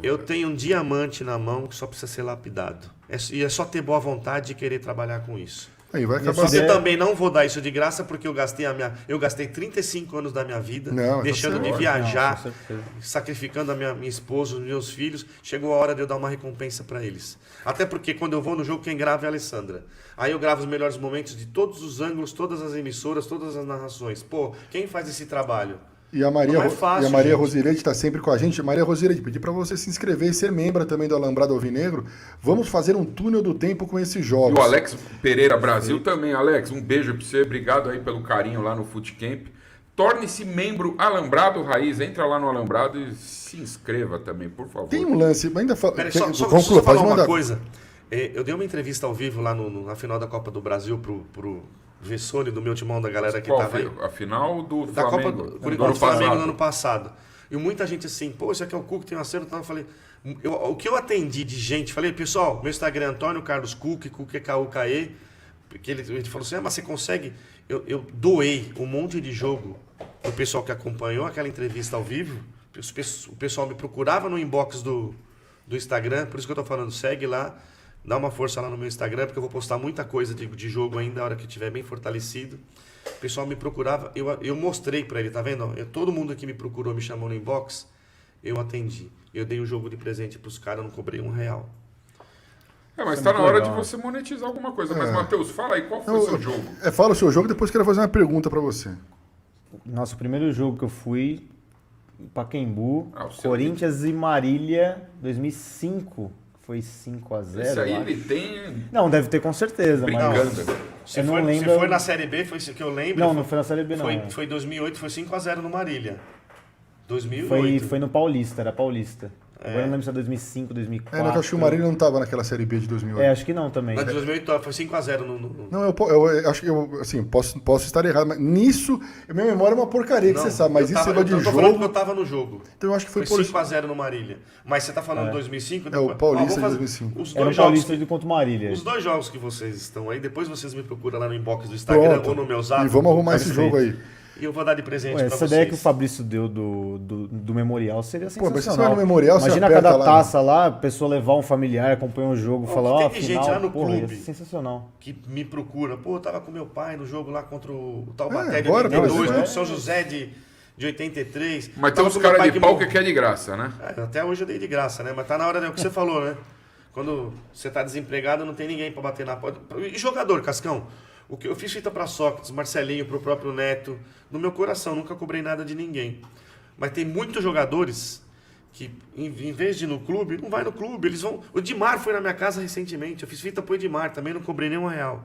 Eu tenho um diamante na mão que só precisa ser lapidado. E é só ter boa vontade de querer trabalhar com isso. Aí vai acabar Você sendo. também não vou dar isso de graça porque eu gastei 35 anos da minha vida Não, tá deixando de certo. viajar, Não, com certeza. sacrificando a minha esposa, os meus filhos. Chegou a hora de eu dar uma recompensa para eles. Até porque quando eu vou no jogo, quem grava é a Alessandra. Aí eu gravo os melhores momentos de todos os ângulos, todas as emissoras, todas as narrações. Pô, quem faz esse trabalho? E a Maria, Não é fácil, e a Maria gente. Rosileide está sempre com a gente. Maria Rosileide, pedi para você se inscrever e ser membro também do Alambrado Alvinegro. Vamos fazer um túnel do tempo com esses E jogos. o Alex Pereira Brasil também. Alex, um beijo para você. Obrigado aí pelo carinho lá no Footcamp. Torne-se membro Alambrado Raiz. Entra lá no Alambrado e se inscreva também, por favor. Tem um lance, ainda Peraí, só conclua, falar pode uma mandar. coisa. Eu dei uma entrevista ao vivo lá na final da Copa do Brasil pro Vessone, do meu timão, da galera que Qual tava aí. foi? A final do Da Flamengo. Copa do do Corinthians ano do Flamengo passado. no ano passado. E muita gente assim, pô, isso aqui é o Cook, tem um acerto. Eu falei, o que eu atendi de gente, falei, pessoal, meu Instagram é Antônio Carlos Cook, Cook é K-U-K-E. Porque ele falou assim, mas você consegue? Eu doei um monte de jogo pro pessoal que acompanhou aquela entrevista ao vivo. O pessoal me procurava no inbox do Instagram, por isso que eu tô falando, segue lá. Dá uma força lá no meu Instagram, porque eu vou postar muita coisa de jogo ainda, na hora que estiver bem fortalecido. O pessoal me procurava, eu mostrei pra ele, tá vendo? Todo mundo que me procurou, me chamou no inbox, eu atendi. Eu dei o jogo de presente pros caras, não cobrei R$1. Mas Isso tá é na muito hora legal. de você monetizar alguma coisa. Mas, Matheus, fala aí, qual foi o seu jogo? Fala o seu jogo, depois quero fazer uma pergunta para você. Nosso primeiro jogo que eu fui, Pacaembu, Ah, o seu Corinthians e Marília, 2005. Foi 5-0. Esse aí eu acho. ele tem Não, deve ter com certeza, mas... brincando. Se Eu não foi, lembro- se foi na Série B, foi isso que eu lembro. Não, não foi na Série B, não. Foi 2008, foi 5-0 no Marília. 2008. Foi no Paulista, era Paulista. Agora eu não lembro se é 2005, 2004. Eu acho que o Marília não estava naquela Série B de 2008. Acho que não também. Na de 2008 foi 5-0 no... Não, eu acho que eu, assim, posso estar errado, mas nisso, a minha memória é uma porcaria que você sabe, mas eu isso tava, é de eu tô falando que jogo. eu tava no jogo. Então eu acho que foi Foi por 5-0 no Marília. Mas você tá falando 2005? É, o Paulista vou de fazer 2005. Os Era dois o jogos Paulista do contra o Marília. Os dois jogos que vocês estão aí, depois vocês me procuram lá no inbox do Instagram Pronto. ou no meu zap. E vamos arrumar esse Perfeito. jogo aí. E eu vou dar de presente Ué, pra essa vocês. ideia que o Fabrício deu do memorial seria Pô, mas se você vai sensacional. no memorial, você Imagina aperta cada lá, taça lá, a pessoa levar um familiar, acompanhar o jogo, falar, ó, teve gente final, lá no porra, ia clube. ser sensacional. Que me procura. Pô, eu tava com meu pai no jogo lá contra o Taubaté de agora, 82, por exemplo, contra o São José de 83. Mas tem Tava uns com meu caras pai de que pau que quer de graça, né? Até hoje eu dei de graça, né? Mas tá na hora, é o que você falou, né? Quando você tá desempregado, não tem ninguém pra bater na porta. E jogador, Cascão? O que eu fiz fita pra Sócrates, Marcelinho, pro próprio Neto. No meu coração, nunca cobrei nada de ninguém. Mas tem muitos jogadores que, em vez de ir no clube, não vai no clube. Eles vão. O Edmar foi na minha casa recentemente. Eu fiz fita pro Edmar, também não cobrei nem R$1.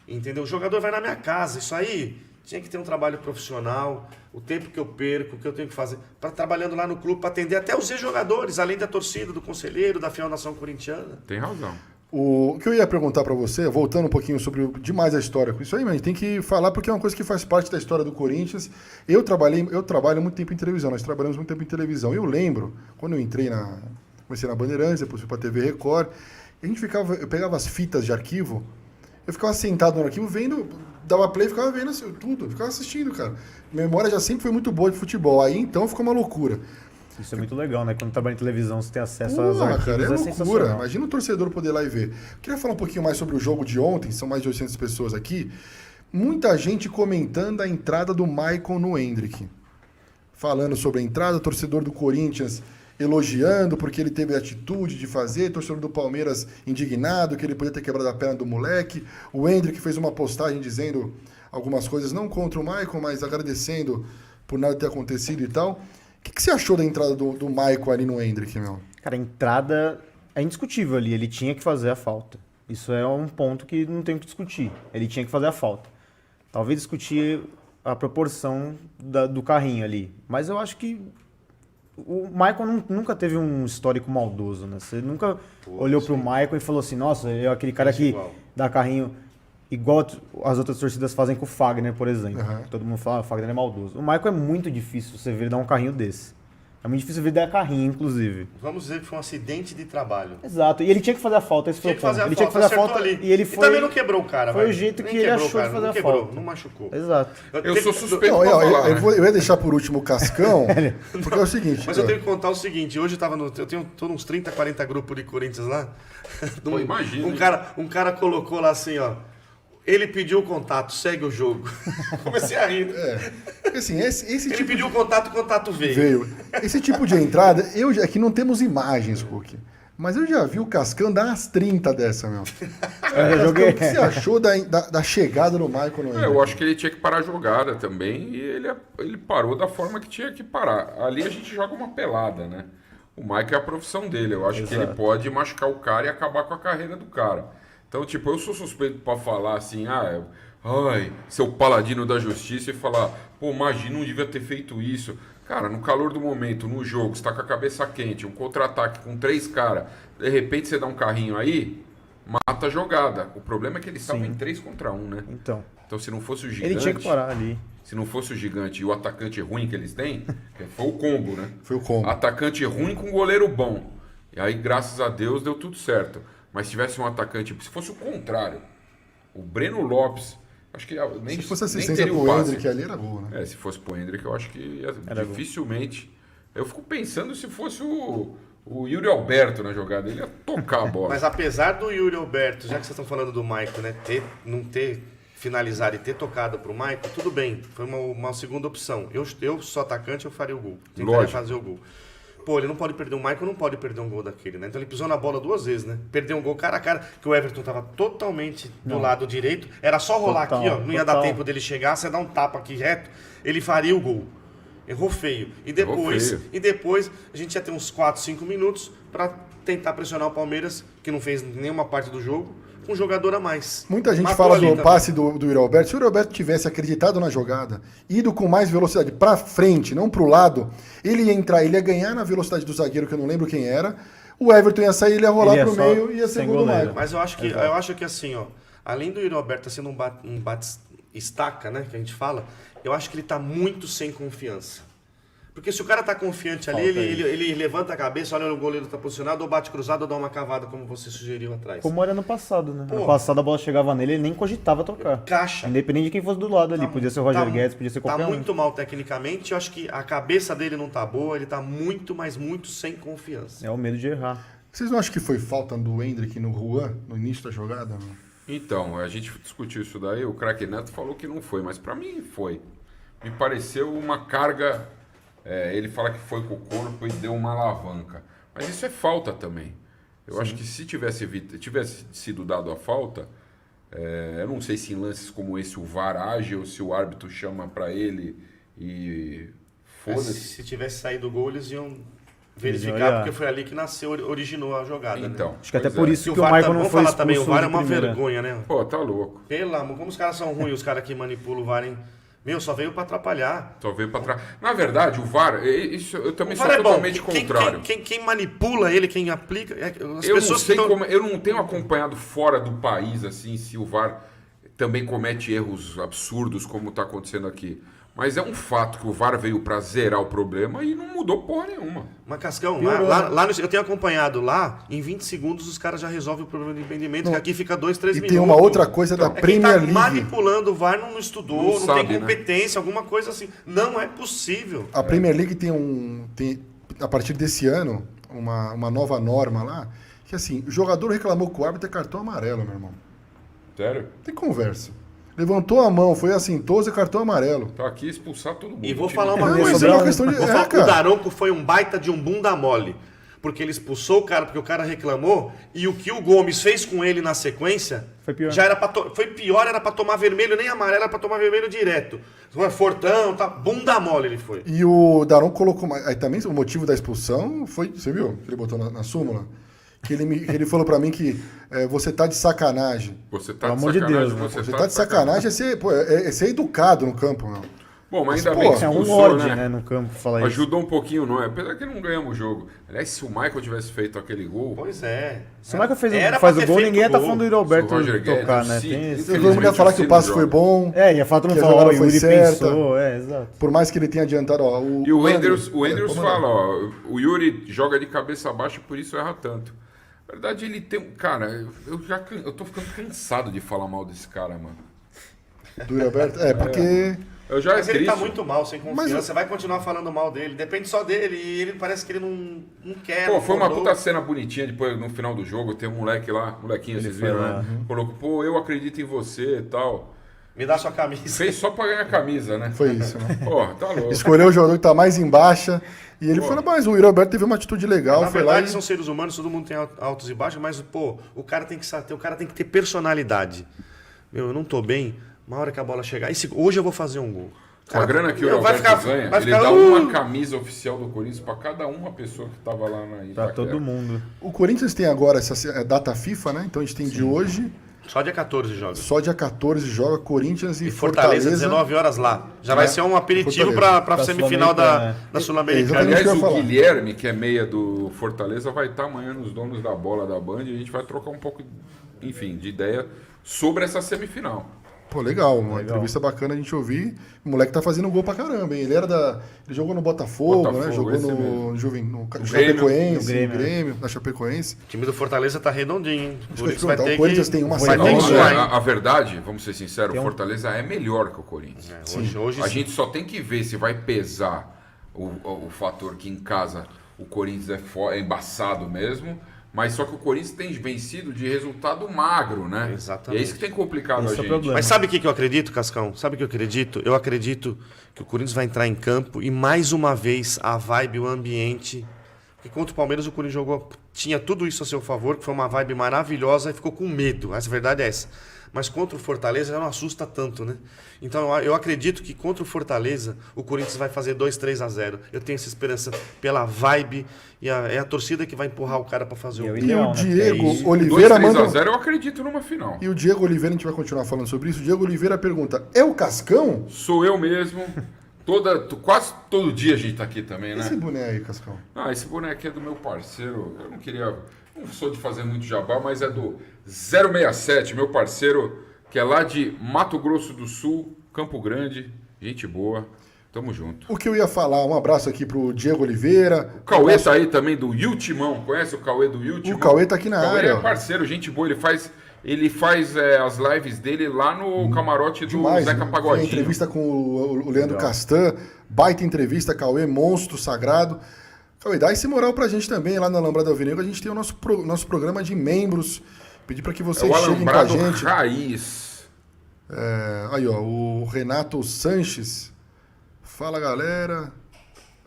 Entendeu? O jogador vai na minha casa. Isso aí tinha que ter um trabalho profissional, o tempo que eu perco, o que eu tenho que fazer, para trabalhando lá no clube, para atender até os ex-jogadores, além da torcida, do conselheiro, da fiel nação corintiana. Tem razão. O que eu ia perguntar para você, voltando um pouquinho sobre demais a história com isso aí, mas a gente tem que falar porque é uma coisa que faz parte da história do Corinthians. Eu trabalho muito tempo em televisão, nós trabalhamos muito tempo em televisão. Eu lembro, quando eu comecei na Bandeirantes, depois fui para a TV Record, eu pegava as fitas de arquivo, eu ficava sentado no arquivo vendo dava play e ficava vendo assim, tudo, ficava assistindo, cara. Minha memória já sempre foi muito boa de futebol. Aí então ficou uma loucura. Isso é muito legal, né? Quando trabalha em televisão, você tem acesso aos Porra, arquivos, cara, é loucura. sensacional. Imagina o torcedor poder ir lá e ver. Queria falar um pouquinho mais sobre o jogo de ontem, são mais de 800 pessoas aqui. Muita gente comentando a entrada do Maicon no Endrick. Falando sobre a entrada, torcedor do Corinthians elogiando porque ele teve a atitude de fazer, torcedor do Palmeiras indignado que ele podia ter quebrado a perna do moleque. O Endrick fez uma postagem dizendo algumas coisas, não contra o Maicon, mas agradecendo por nada ter acontecido e tal. O que você achou da entrada do Maicon ali no Endrick, meu? Cara, a entrada é indiscutível ali. Ele tinha que fazer a falta. Isso é um ponto que não tem o que discutir. Ele tinha que fazer a falta. Talvez discutir a proporção do carrinho ali. Mas eu acho que o Maicon nunca teve um histórico maldoso, né? Você nunca olhou pro Maicon e falou assim, nossa, é aquele cara que dá carrinho igual as outras torcidas fazem com o Fagner, por exemplo. Uhum. Todo mundo fala, o Fagner é maldoso. O Maicon é muito difícil você ver ele dar um carrinho desse. É muito difícil ver ele dar carrinho, inclusive. Vamos dizer que foi um acidente de trabalho. Exato. E ele tinha que fazer a falta, esse foi o ponto. Ele tinha que fazer a falta ali. e ele foi... também não quebrou o cara, Foi o jeito que ele achou de fazer a falta. Não machucou. Exato. Eu sou suspeito Não, pra falar, né? eu ia deixar por último o Cascão, porque é o seguinte... Mas eu tenho que contar o seguinte, hoje eu tô uns 30, 40 grupos de Corinthians lá. Pô, imagina, Um cara colocou lá assim, ó. Ele pediu o contato, segue o jogo. Comecei a rir. Assim, esse Ele tipo pediu o contato veio. veio. Esse tipo de entrada, aqui não temos imagens, Cook. Mas eu já vi o Cascão dar umas 30 dessa, meu. Eu joguei. O que você achou da chegada do Maicon no Endrick? Eu acho que ele tinha que parar a jogada também e ele parou da forma que tinha que parar. Ali a gente joga uma pelada, né? O Maicon é a profissão dele. Eu acho que ele pode machucar o cara e acabar com a carreira do cara. Então, tipo, eu sou suspeito pra falar assim, ai, seu paladino da justiça e falar, pô, imagina, não devia ter feito isso. Cara, no calor do momento, no jogo, você tá com a cabeça quente, um contra-ataque com 3 caras, de repente você dá um carrinho aí, mata a jogada. O problema é que eles estavam em 3 contra 1, né? Então, se não fosse o gigante... ele tinha que parar ali. Se não fosse o gigante e o atacante ruim que eles têm, foi o combo, né? Foi o combo. Atacante ruim com goleiro bom. E aí, graças a Deus, deu tudo certo. Mas se tivesse um atacante, se fosse o contrário, o Breno Lopes, acho que nem Se fosse nem assistência teria o pro passe. Endrick ali, era boa, né? Se fosse pro Endrick, eu acho que Era dificilmente. Eu fico pensando se fosse o Yuri Alberto na jogada, ele ia tocar a bola. Mas apesar do Yuri Alberto, já que vocês estão falando do Maicon, né? Não ter finalizado e ter tocado pro Maicon, tudo bem. Foi uma segunda opção. Eu sou atacante, eu faria o gol. Tentaria Lógico. fazer o gol. Pô, ele não pode perder o Maicon, não pode perder um gol daquele, né? Então ele pisou na bola 2 vezes, né? Perdeu um gol cara a cara, que o Everton tava totalmente do lado direito. Era só rolar aqui, ó. Não ia dar tempo dele chegar, você dá um tapa aqui reto, ele faria o gol. Errou feio. E depois a gente ia ter uns 4, 5 minutos pra tentar pressionar o Palmeiras, que não fez nenhuma parte do jogo, com um jogador a mais. Muita gente Matou fala ali do também. passe do Yuri Alberto. Se o Yuri Alberto tivesse acreditado na jogada, ido com mais velocidade pra frente, não pro lado, ele ia entrar, ele ia ganhar na velocidade do zagueiro, que eu não lembro quem era. O Everton ia sair, ele ia rolar pro meio e ia ser gol do Maicon. Mas eu acho que assim, ó, além do Yuri Alberto sendo um bate-estaca, né, que a gente fala, eu acho que ele tá muito sem confiança. Porque se o cara tá confiante ali, ele levanta a cabeça, olha o goleiro tá posicionado, ou bate cruzado, ou dá uma cavada, como você sugeriu atrás. Como era no passado, né? Pô. No passado a bola chegava nele, ele nem cogitava tocar. Caixa. Independente de quem fosse do lado ali. Podia ser o Roger Guedes, podia ser qualquer Tá um. muito mal tecnicamente, eu acho que a cabeça dele não tá boa, ele tá muito, mas muito sem confiança. É o medo de errar. Vocês não acham que foi falta do Endrick no Juan, no início da jogada? Não? Então, a gente discutiu isso daí, o craque Neto falou que não foi, mas pra mim foi. Me pareceu uma carga... ele fala que foi com o corpo e deu uma alavanca. Mas isso é falta também. Eu acho que se tivesse sido dado a falta, eu não sei se em lances como esse o VAR age ou se o árbitro chama pra ele e foda-se. Se tivesse saído o gol, eles iam verificar, porque foi ali que originou a jogada. Então, né? Acho que até pois por é. isso E que o Maicon não foi falar também, o expulso VAR é de uma primeira. vergonha, né? Pô, tá louco. Pelo amor, como os caras são ruins, os caras que manipulam o VAR, hein? Meu, só veio pra atrapalhar. Só veio pra trás. Na verdade, o VAR, isso eu também O sou VAR é bom. totalmente contrário. Quem manipula ele, quem aplica... As Eu não pessoas sei que tão... eu não tenho acompanhado fora do país, assim, se o VAR também comete erros absurdos, como está acontecendo aqui. Mas é um fato que o VAR veio pra zerar o problema e não mudou porra nenhuma. Mas, Cascão, lá eu tenho acompanhado lá, em 20 segundos os caras já resolvem o problema de impedimento, que aqui fica 2, 3 E minutos. tem uma outra coisa da Premier quem tá League. manipulando o VAR não estudou, não sabe, tem competência, alguma coisa assim. Não é possível. A Premier League tem a partir desse ano, uma nova norma lá, que assim, o jogador reclamou com o árbitro é cartão amarelo, meu irmão. Sério? Tem conversa. Levantou a mão, foi assintoso e cartão amarelo. Tá aqui expulsar todo mundo. E vou O time falar uma Não, coisa. mas é uma questão de... Vou falar, cara. o Daronco foi um baita de um bunda mole. Porque ele expulsou o cara, porque o cara reclamou, e o que o Gomes fez com ele na sequência Foi pior. já era foi pior, era pra tomar vermelho, nem amarelo, era pra tomar vermelho direto. Fortão, tá, bunda mole ele foi. E o Daronco colocou... Aí também o motivo da expulsão foi... Você viu? Que ele botou na súmula? Que ele falou pra mim que você tá de sacanagem. Você tá Pelo de amor de sacanagem. Deus, né? Você tá de sacanagem é ser educado no campo, meu. Bom, mas Mas, ainda pô, bem que Tem algum expulsou, ódio, né? né, no campo, falar isso. Ajudou um pouquinho, não é? Apesar que não ganhamos o jogo. Aliás, se o Michael tivesse feito aquele gol... Pois é. Se o Michael Era faz pra o ter gol, feito ninguém tá gol. falando do Roberto Se o Roger Guedes, tocar, né? sim. Tem esse... Todo mundo ia falar que o passe foi bom. Ia falar, todo mundo Que a falou, jogada o foi Yuri certa. pensou, exato. Por mais que ele tenha adiantado, ó. E o Andrews vamos lá. fala, ó, o Yuri joga de cabeça baixa, por isso erra tanto. Na verdade, ele tem um... Cara, eu tô ficando cansado de falar mal desse cara, mano. Do Roberto? Porque... Eu já Mas é ele tá triste. muito mal, sem confiança. Você vai continuar falando mal dele. Depende só dele. E ele parece que ele não quer. Pô, não foi uma acordou. puta cena bonitinha depois no final do jogo. Tem um moleque lá, molequinho, vocês foi viram, lá, né? Colocou, pô, eu acredito em você e tal. Me dá sua camisa. Fez só pra ganhar camisa, né? Foi isso, né? Pô, tá louco. Escolheu o jogador que tá mais em baixa. E ele falou, mas o Roberto teve uma atitude legal. Na Foi lá verdade, e... são seres humanos, todo mundo tem altos e baixos, mas, pô, o cara tem que ter personalidade. Meu, eu não tô bem, uma hora que a bola chegar. Hoje eu vou fazer um gol. Com a grana que o Meu, vai Roberto ficar- ganha, vai ele ficar, dá uma camisa oficial do Corinthians pra cada uma pessoa que tava lá na Itaquera. Pra todo mundo. O Corinthians tem agora essa data FIFA, né? Então a gente tem de hoje, Só dia 14 jogos. só dia 14 joga Corinthians e E Fortaleza, 19 horas lá. Já vai ser um aperitivo Fortaleza. pra semifinal da Sul-Americana. Exatamente. Aliás, eu ia o falar. Guilherme, que é meia do Fortaleza, vai estar amanhã nos Donos da Bola da Band e a gente vai trocar um pouco, enfim, de ideia sobre essa semifinal. Pô, legal, uma entrevista bacana a gente ouvir. O moleque tá fazendo gol pra caramba, hein? Ele jogou no Botafogo, né? Botafogo, Jogou esse no mesmo. Chapecoense, Grêmio, no Grêmio, na Chapecoense. O time do Fortaleza tá redondinho, hein? Isso que eu ia te perguntar, o Corinthians tem uma vai ter saída. que suar, hein? A verdade, vamos ser sinceros, o Fortaleza é melhor que o Corinthians. Hoje A sim. gente só tem que ver se vai pesar o fator que em casa o Corinthians é embaçado mesmo, mas só que o Corinthians tem vencido de resultado magro, né? Exatamente. E é isso que tem complicado Esse a é o gente. problema. Mas sabe o que eu acredito, Cascão? Sabe o que eu acredito? Eu acredito que o Corinthians vai entrar em campo e mais uma vez a vibe, o ambiente. Porque contra o Palmeiras o Corinthians jogou, tinha tudo isso a seu favor, que foi uma vibe maravilhosa e ficou com medo. A verdade é essa. Mas contra o Fortaleza já não assusta tanto, né? Então eu acredito que contra o Fortaleza o Corinthians vai fazer 2-3-0. Eu tenho essa esperança pela vibe e é a torcida que vai empurrar o cara para fazer o gol. E Ideal, o né? Diego É isso. Oliveira 2-3 a manda... 0 eu acredito numa final. E o Diego Oliveira, a gente vai continuar falando sobre isso. O Diego Oliveira pergunta, é o Cascão? Sou eu mesmo. Quase todo dia a gente tá aqui também, né? Esse boné aí, Cascão. Ah, esse boneco aqui é do meu parceiro. Eu não queria. Não sou de fazer muito jabá, mas é do 067, meu parceiro, que é lá de Mato Grosso do Sul, Campo Grande. Gente boa. Tamo junto. O que eu ia falar, um abraço aqui pro Diego Oliveira. O Cauê tá aí também do Yutimão. Conhece o Cauê do Yutimão? O Cauê tá aqui na Cauê área. é parceiro, gente boa. Ele faz as lives dele lá no camarote do Demais, Zeca né? Tem a Pagodinho. entrevista com o Leandro Castan, baita entrevista, Cauê, monstro sagrado. Cauê, dá esse moral pra gente também lá na Alambrado Alvinegro. A gente tem o nosso programa de membros. Pedir pra que É vocês o cheguem com a Alambrado gente. Raiz. Aí, ó, o Renato Sanches. Fala, galera.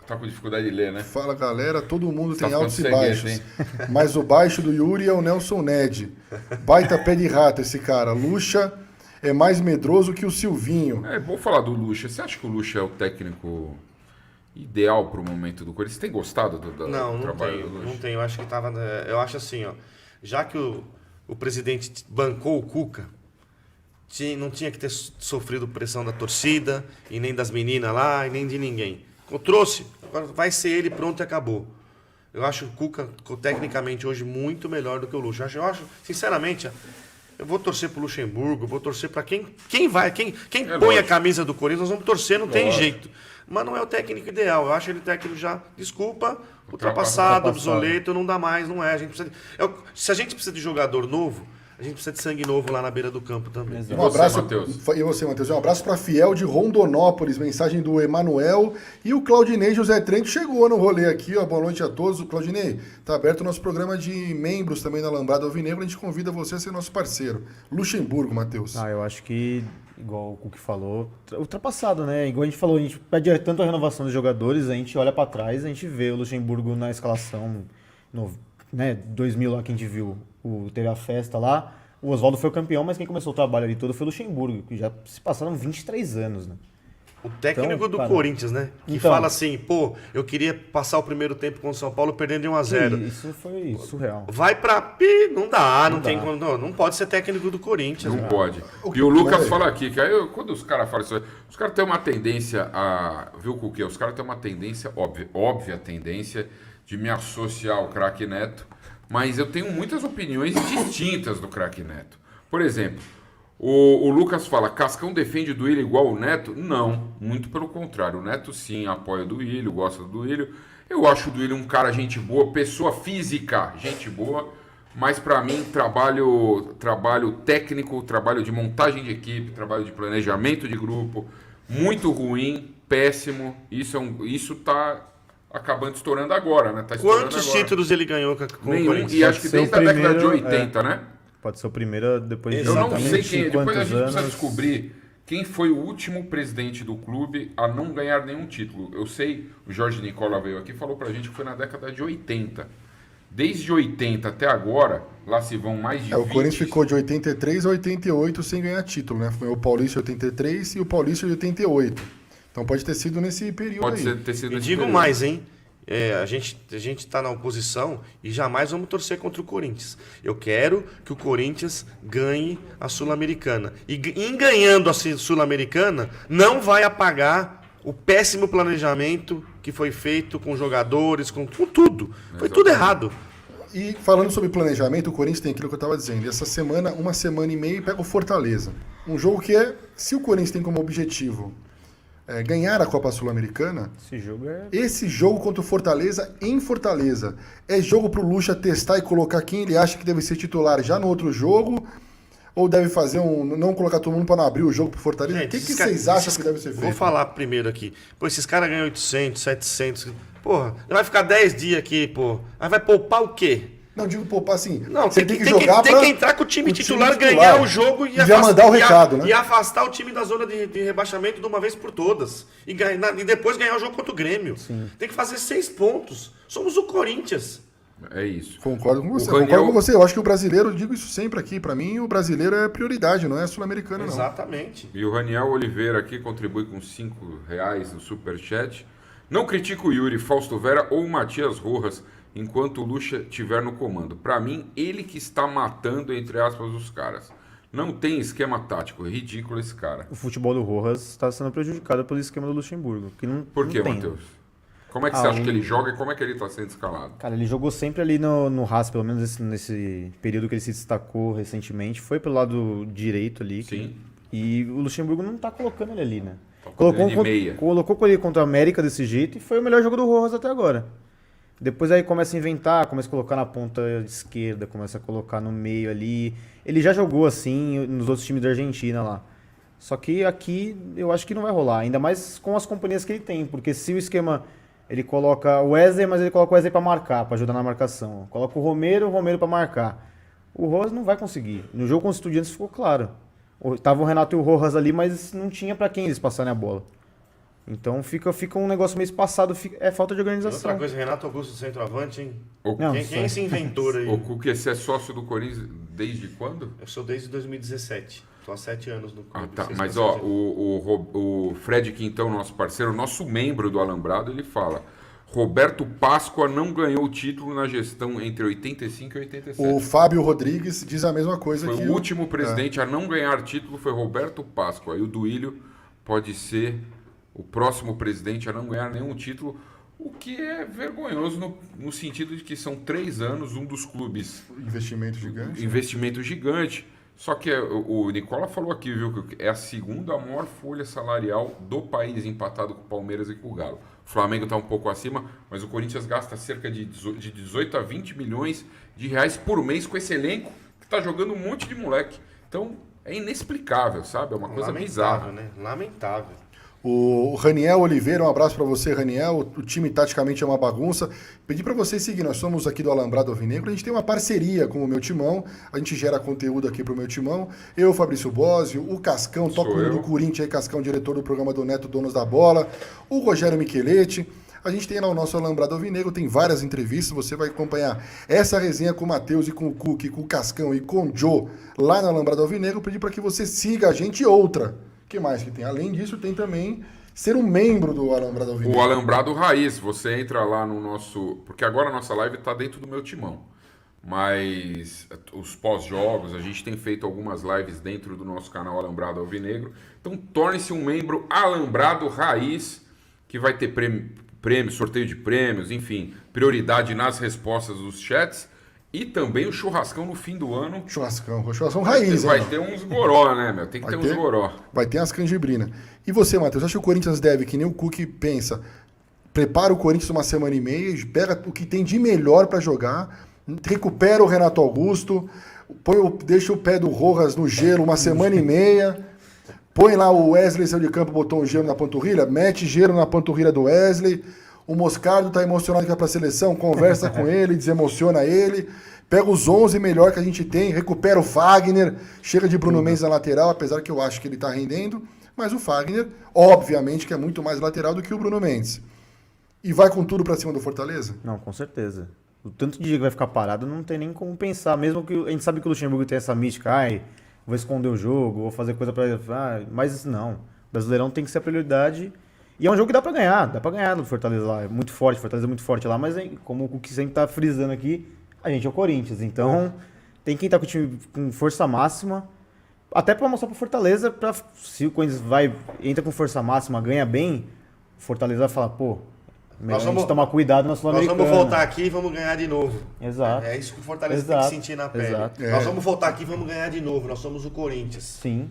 Tá com dificuldade de ler, né? Fala, galera. Todo mundo Tá tem altos e ficando ceguento, baixos. hein? Mas o baixo do Yuri é o Nelson Ned. Baita pé de rato esse cara. Lucha é mais medroso que o Silvinho. É bom falar do Lucha. Você acha que o Lucha é o técnico ideal pro momento do Corinthians? Você tem gostado do Não trabalho tenho, do Lucha? não tenho. Eu acho que tava. Eu acho assim, ó. Já que o presidente bancou o Cuca, não tinha que ter sofrido pressão da torcida, e nem das meninas lá, e nem de ninguém. Trouxe, agora vai ser ele, pronto e acabou. Eu acho o Cuca, tecnicamente, hoje, muito melhor do que o Lucha. Eu acho sinceramente, Eu vou torcer pro Luxemburgo, vou torcer para quem põe lógico. a camisa do Corinthians, nós vamos torcer, não tem jeito. Mas não é o técnico ideal. Eu acho ele técnico já, desculpa, ultrapassado, obsoleto, não dá mais, não é. A gente precisa se a gente precisa de jogador novo, a gente precisa de sangue novo lá na beira do campo também. E você, Matheus? E você, Matheus? Um abraço para Fiel de Rondonópolis, mensagem do Emanuel. E o Claudinei José Trento chegou no rolê aqui, ó. Boa noite a todos. O Claudinei, tá aberto o nosso programa de membros também na Alambrado Alvinegro. A gente convida você a ser nosso parceiro. Luxemburgo, Matheus. Eu acho que, igual o Cuca falou, ultrapassado, né? Igual a gente falou, a gente pede tanto a renovação dos jogadores, a gente olha pra trás, a gente vê o Luxemburgo na escalação, né, 2000 lá que a gente viu, teve a festa lá, o Oswaldo foi o campeão, mas quem começou o trabalho ali todo foi o Luxemburgo, que já se passaram 23 anos, né? O técnico Então, do cara, Corinthians, né? Que fala assim, pô, eu queria passar o primeiro tempo com o São Paulo perdendo de 1-0. Isso foi surreal. Vai pra... Não dá, não pode ser técnico do Corinthians. Não né? pode. E o Lucas fala aqui, que aí quando os caras falam isso, os caras têm uma tendência a... Viu com o quê? Os caras têm uma tendência, óbvia tendência, de me associar ao craque Neto, mas eu tenho muitas opiniões distintas do craque Neto. Por exemplo, o Lucas fala, Cascão defende o Duílio igual o Neto? Não, muito pelo contrário. O Neto sim apoia o Duílio, gosta do Duílio. Eu acho o Duílio um cara gente boa, pessoa física, gente boa. Mas para mim, trabalho técnico, trabalho de montagem de equipe, trabalho de planejamento de grupo, muito ruim, péssimo. Isso tá acabando estourando agora, né? Tá estourando Quantos agora. títulos ele ganhou com o Nenhum, Corinthians? e acho que ser o desde a década de primeiro, 80, né? Pode ser o primeiro depois de Eu não sei exatamente quem. Depois a quantos gente precisa anos. descobrir quem foi o último presidente do clube a não ganhar nenhum título. Eu sei, o Jorge Nicola veio aqui e falou pra gente que foi na década de 80. Desde 80 até agora, lá se vão mais de 20. O Corinthians ficou de 83 a 88 sem ganhar título, né? Foi o Paulista 83 e o Paulista de 88. Então pode ter sido nesse período Pode aí. ter sido E nesse digo período. mais, hein? A gente tá na oposição e jamais vamos torcer contra o Corinthians. Eu quero que o Corinthians ganhe a Sul-Americana. E em ganhando a Sul-Americana, não vai apagar o péssimo planejamento que foi feito com jogadores, com tudo. Foi tudo errado. E falando sobre planejamento, o Corinthians tem aquilo que eu estava dizendo. Essa semana, uma semana e meia, pega o Fortaleza. Um jogo que se o Corinthians tem como objetivo ganhar a Copa Sul-Americana, esse jogo contra o Fortaleza em Fortaleza é jogo pro Lucha testar e colocar quem ele acha que deve ser titular já no outro jogo, ou deve fazer não colocar todo mundo para não abrir o jogo pro Fortaleza? Gente, O que vocês acham que deve ser feito? Vou falar primeiro aqui. Pô, esses caras ganham 800, 700. Porra, vai ficar 10 dias aqui, pô. Aí vai poupar o quê? Não, digo poupar assim. Não, você tem que jogar tem que entrar com o time titular, ganhar o jogo e já mandar o recado, né? E afastar o time da zona de rebaixamento de uma vez por todas. E depois ganhar o jogo contra o Grêmio. Sim. Tem que fazer 6 pontos. Somos o Corinthians. É isso. Concordo com você. Raniel... Concordo com você. Eu acho que o brasileiro, eu digo isso sempre aqui, para mim o brasileiro é prioridade, não é sul-americano, não. Exatamente. E o Raniel Oliveira aqui contribui com R$5 no Superchat. Não critico o Yuri, Fausto Vera ou o Matias Rojas enquanto o Lucha estiver no comando. Para mim, ele que está matando, entre aspas, os caras. Não tem esquema tático. É ridículo esse cara. O futebol do Rojas está sendo prejudicado pelo esquema do Luxemburgo. Que não, Por quê, não tem. Matheus? Como é que você acha que ele joga e como é que ele está sendo escalado? Cara, ele jogou sempre ali no Haas, pelo menos nesse período que ele se destacou recentemente. Foi pelo lado direito ali. Sim. E o Luxemburgo não tá colocando ele ali, né? Tá colocando de meia. Colocou ele contra o América desse jeito e foi o melhor jogo do Rojas até agora. Depois aí começa a inventar, começa a colocar na ponta esquerda, começa a colocar no meio ali. Ele já jogou assim nos outros times da Argentina lá. Só que aqui eu acho que não vai rolar, ainda mais com as companhias que ele tem, porque se o esquema ele coloca o Wesley, mas ele coloca o Wesley para marcar, para ajudar na marcação. Coloca o Romero para marcar. O Rojas não vai conseguir. No jogo com os Estudiantes ficou claro. Tava o Renato e o Rojas ali, mas não tinha para quem eles passarem a bola. Então fica um negócio meio espaçado, é falta de organização. Outra coisa, Renato Augusto centroavante, hein? Não, quem é esse inventor aí? O Cuca, você é sócio do Corinthians desde quando? Eu sou desde 2017. Estou há 7 anos no clube. Ah, tá. Mas ó, o Fred Quintão, nosso parceiro, nosso membro do Alambrado, ele fala: Roberto Páscoa não ganhou o título na gestão entre 85 e 87. O Fábio Rodrigues diz a mesma coisa Foi que o último presidente a não ganhar título, foi Roberto Páscoa. E o Duílio pode ser o próximo presidente a não ganhar nenhum título, o que é vergonhoso no sentido de que são 3 anos, um dos clubes... Investimento gigante. Investimento gigante. Só que o Nicola falou aqui, viu, que é a segunda maior folha salarial do país, empatado com o Palmeiras e com o Galo. O Flamengo está um pouco acima, mas o Corinthians gasta cerca de 18 a 20 milhões de reais por mês com esse elenco que está jogando um monte de moleque. Então, é inexplicável, sabe? É uma coisa bizarra. Né? Lamentável. O Raniel Oliveira, um abraço para você, Raniel. O time taticamente é uma bagunça. Pedi para vocês seguir, nós somos aqui do Alambrado Alvinegro, a gente tem uma parceria com o Meu Timão, a gente gera conteúdo aqui pro Meu Timão. Eu, Fabrício Bósio, o Cascão, toca o do Corinthians aí, Cascão, diretor do programa do Neto Donos da Bola, o Rogério Micheletti. A gente tem lá o nosso Alambrado Alvinegro, tem várias entrevistas, você vai acompanhar essa resenha com o Matheus e com o Cook, com o Cascão e com o Joe lá no Alambrado Alvinegro. Pedi para que você siga a gente e outra. O que mais que tem? Além disso, tem também ser um membro do Alambrado Alvinegro. O Alambrado Raiz, você entra lá no nosso... Porque agora a nossa live está dentro do Meu Timão. Mas os pós-jogos, a gente tem feito algumas lives dentro do nosso canal Alambrado Alvinegro. Então torne-se um membro Alambrado Raiz, que vai ter prêmio, sorteio de prêmios, enfim, prioridade nas respostas dos chats. E também o churrascão no fim do ano. Churrascão raiz. Vai ter uns goró, né, meu? Tem que ter uns goró. Vai ter umas canjibrina. E você, Matheus, acha que o Corinthians deve, que nem o Cook pensa, prepara o Corinthians uma semana e meia, pega o que tem de melhor para jogar, recupera o Renato Augusto, deixa o pé do Rojas no gelo uma semana e meia, põe lá o Wesley, saiu de campo, botou um gelo na panturrilha, mete gelo na panturrilha do Wesley. O Moscardo tá emocionado que vai pra seleção, conversa com ele, desemociona ele, pega os 11 melhor que a gente tem, recupera o Fagner, chega de Bruno Mendes na lateral, apesar que eu acho que ele tá rendendo, mas o Fagner, obviamente, que é muito mais lateral do que o Bruno Mendes. E vai com tudo pra cima do Fortaleza? Não, com certeza. O tanto de dia que vai ficar parado não tem nem como pensar, mesmo que a gente sabe que o Luxemburgo tem essa mística, vou esconder o jogo, vou fazer coisa pra... mas não, o Brasileirão tem que ser a prioridade. E é um jogo que dá pra ganhar no Fortaleza lá, é muito forte, Fortaleza é muito forte lá, mas como o que sempre tá frisando aqui, a gente é o Corinthians, então tem que estar com o time com força máxima, até pra mostrar pro Fortaleza, se o Corinthians entra com força máxima, ganha bem, o Fortaleza vai falar, pô, melhor a gente tomar cuidado na Sul-Americana. Nós vamos voltar aqui e vamos ganhar de novo. Exato. É isso que o Fortaleza tem que sentir na pele. Nós vamos voltar aqui e vamos ganhar de novo, nós somos o Corinthians. Sim.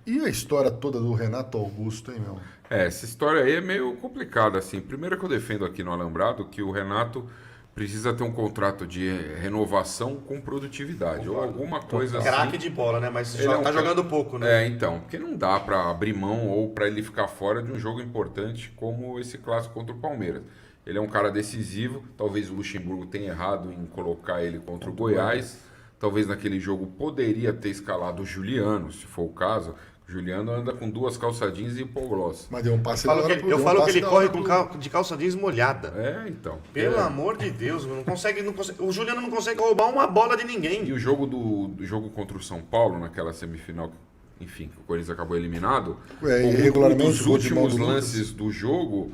E a história toda do Renato Augusto, hein, meu? Essa história aí é meio complicada, assim. Primeiro que eu defendo aqui no Alambrado que o Renato precisa ter um contrato de renovação com produtividade. Ou alguma coisa assim. Craque de bola, né? Mas ele tá jogando pouco, né? Então. Porque não dá pra abrir mão ou pra ele ficar fora de um jogo importante como esse clássico contra o Palmeiras. Ele é um cara decisivo. Talvez o Luxemburgo tenha errado em colocar ele contra o Goiás. Talvez naquele jogo poderia ter escalado o Juliano, se for o caso. O Juliano anda com 2 calça jeans e hipoglós. Mas deu um passe Eu falo que ele corre de calça jeans molhada. Então. Pelo amor de Deus, não consegue. O Juliano não consegue roubar uma bola de ninguém. E o jogo do jogo contra o São Paulo, naquela semifinal, enfim, que o Corinthians acabou eliminado, irregularmente, os últimos lances do jogo,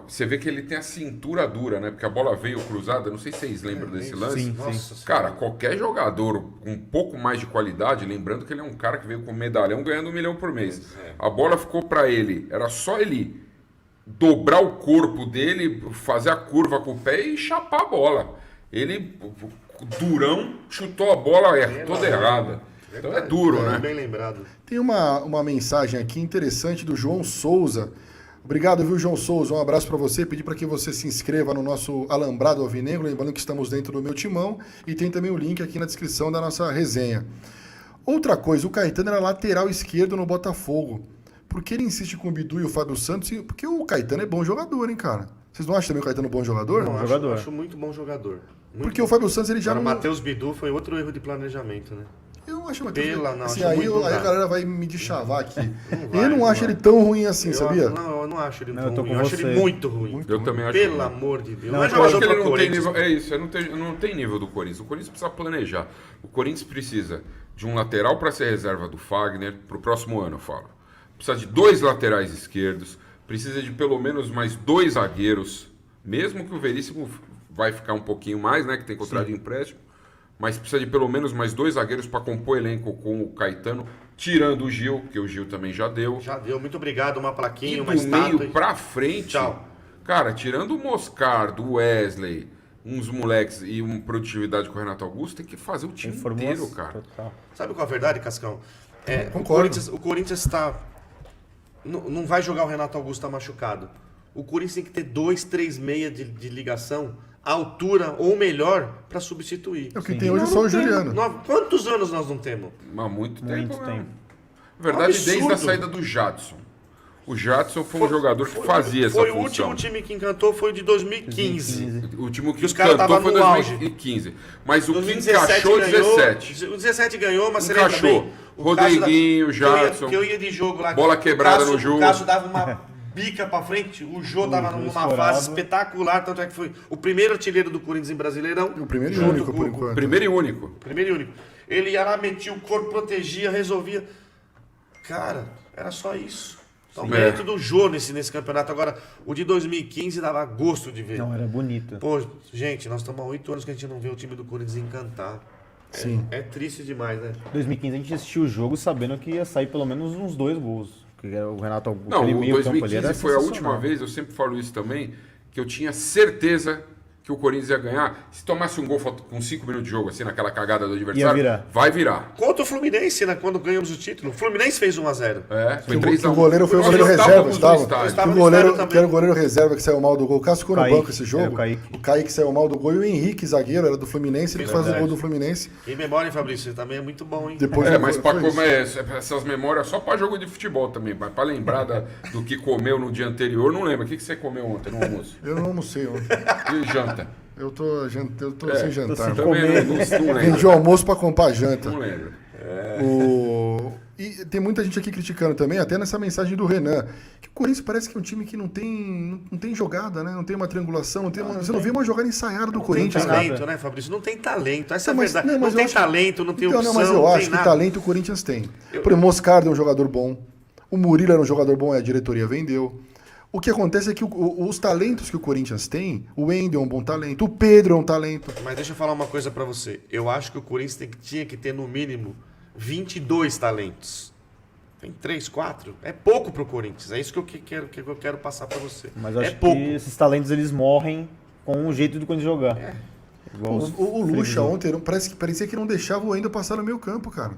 você vê que ele tem a cintura dura, né? Porque a bola veio cruzada, não sei se vocês lembram desse lance. Sim. Cara, qualquer jogador com um pouco mais de qualidade, lembrando que ele é um cara que veio com medalhão ganhando 1 milhão por mês. A bola ficou pra ele, era só ele dobrar o corpo dele, fazer a curva com o pé e chapar a bola. Ele, durão, chutou a bola toda errada. Então é duro, né? Bem lembrado. Tem uma mensagem aqui interessante do João Souza. Obrigado, viu, João Souza? Um abraço para você. Pedir para que você se inscreva no nosso Alambrado Alvinegro, lembrando que estamos dentro do Meu Timão e tem também o link aqui na descrição da nossa resenha. Outra coisa, o Caetano era lateral esquerdo no Botafogo. Por que ele insiste com o Bidu e o Fábio Santos? Porque o Caetano é bom jogador, hein, cara? Vocês não acham também o Caetano bom jogador? Não, acho muito bom jogador. Porque o Fábio Santos ele já não... O Matheus Bidu foi outro erro de planejamento, né? Eu acho Matheus assim, aí a galera vai me deschavar aqui. Eu não acho ele tão ruim assim, sabia? Eu não acho ele tão ruim. Eu acho ele muito ruim. Eu também acho. Pelo amor de Deus. Não é jogador pro Corinthians. É isso, não tem nível do Corinthians. O Corinthians precisa planejar. O Corinthians precisa de um lateral para ser reserva do Fagner pro próximo ano, eu falo. Precisa de 2 laterais esquerdos. Precisa de pelo menos mais 2 zagueiros. Mesmo que o Veríssimo vai ficar um pouquinho mais, né? Que tem contrato de empréstimo. Mas precisa de pelo menos mais 2 zagueiros para compor elenco com o Caetano, tirando o Gil, porque o Gil também já deu. Já deu, muito obrigado, uma plaquinha, e uma estátua. do meio pra frente, tchau. Cara, tirando o Moscardo, o Wesley, uns moleques e uma produtividade com o Renato Augusto, tem que fazer o time inteiro, cara. Total. Sabe qual é a verdade, Cascão? Concordo. O Corinthians está... Não vai jogar o Renato Augusto, tá machucado. O Corinthians tem que ter 2, 3 meia de ligação, à altura ou melhor, para substituir. O que tem hoje é só o Juliano. Quantos anos nós não temos? Há muito tempo. Muito mesmo. tempo. Na verdade, Absurdo. desde a saída do Jadson. O Jadson foi um jogador que fazia essa Foi função. o último time que encantou, foi o de 2015. O último que os caras cantou estavam foi no auge. 2015. Mas o que 2017 encaixou ganhou, 17. O 17 ganhou, mas você Encaixou. lembra bem? O Rodriguinho, Cássio da- Jadson. Que eu ia de jogo lá. Bola quebrada no O jogo. Cássio dava uma bica pra frente, o Jô dava Jô numa estourava. fase espetacular, tanto é que foi o primeiro artilheiro do Corinthians em Brasileirão. O primeiro e junto único, com por o- enquanto. Primeiro e único. Primeiro e único. Ele ia lá, metia o corpo, protegia, resolvia. Cara, era só isso. Então, Sim. mérito do Jô nesse campeonato. Agora, o de 2015 dava gosto de ver. Não, era bonito. Pô, gente, nós estamos há 8 anos que a gente não vê o time do Corinthians encantar. Sim. É triste demais, né? 2015 a gente assistiu o jogo sabendo que ia sair pelo menos uns 2 gols. Porque era o Renato Augusto, Não, aquele o meio campo ali 2015 era foi a última sensacional. vez, eu sempre falo isso também, que eu tinha certeza que o Corinthians ia ganhar. Se tomasse um gol com 5 minutos de jogo, assim, naquela cagada do adversário, virar. vai virar. Contra o Fluminense, né? Quando ganhamos o título. O Fluminense fez 1-0. É, foi Que 3 o goleiro foi o Nós goleiro reserva, estávamos no estava? estádio. Estava Que o no goleiro, estádio que era o goleiro reserva que saiu mal do gol. O Cássio ficou no Kaique, banco esse jogo. era o Kaique. O Kaique saiu mal do gol e o Henrique, zagueiro, era do Fluminense, ele que faz o Verdade. gol do Fluminense. Em memória, hein, Fabrício? Você também é muito bom, hein? Depois É, do- mas foi isso. essas memórias só pra jogo de futebol também. Mas pra lembrar do que comeu no dia anterior, não lembra. O que você comeu ontem no almoço? Eu não almocei ontem. E janta? Eu tô sem jantar. sem Também comer. não Vendi lembro. o almoço pra comprar janta. Não lembro. E tem muita gente aqui criticando também, até nessa mensagem do Renan, que o Corinthians parece que é um time que não tem jogada, né? Não tem uma triangulação, você não vê uma jogada ensaiada do Não tem Corinthians, cara. talento, né, Fabrício? Não tem talento. Essa é a Mas- verdade. não, Não, mas eu tem acho- talento, não tem Então, opção, não, mas eu não acho tem que nada. talento o Corinthians tem. Por exemplo, Moscardo é um jogador bom, o Murilo era um jogador bom e a diretoria vendeu. O que acontece é que os talentos que o Corinthians tem, o Wendel é um bom talento, o Pedro é um talento. Mas deixa eu falar uma coisa pra você. Eu acho que o Corinthians tinha que ter, no mínimo, 22 talentos. Tem 3, 4. É pouco pro Corinthians. É isso que eu quero passar pra você. Mas eu é acho pouco. que esses talentos eles morrem com o jeito do Corinthians jogar. Igual os- O Lucha ontem parecia que não deixava o Wendel passar no meio campo, cara.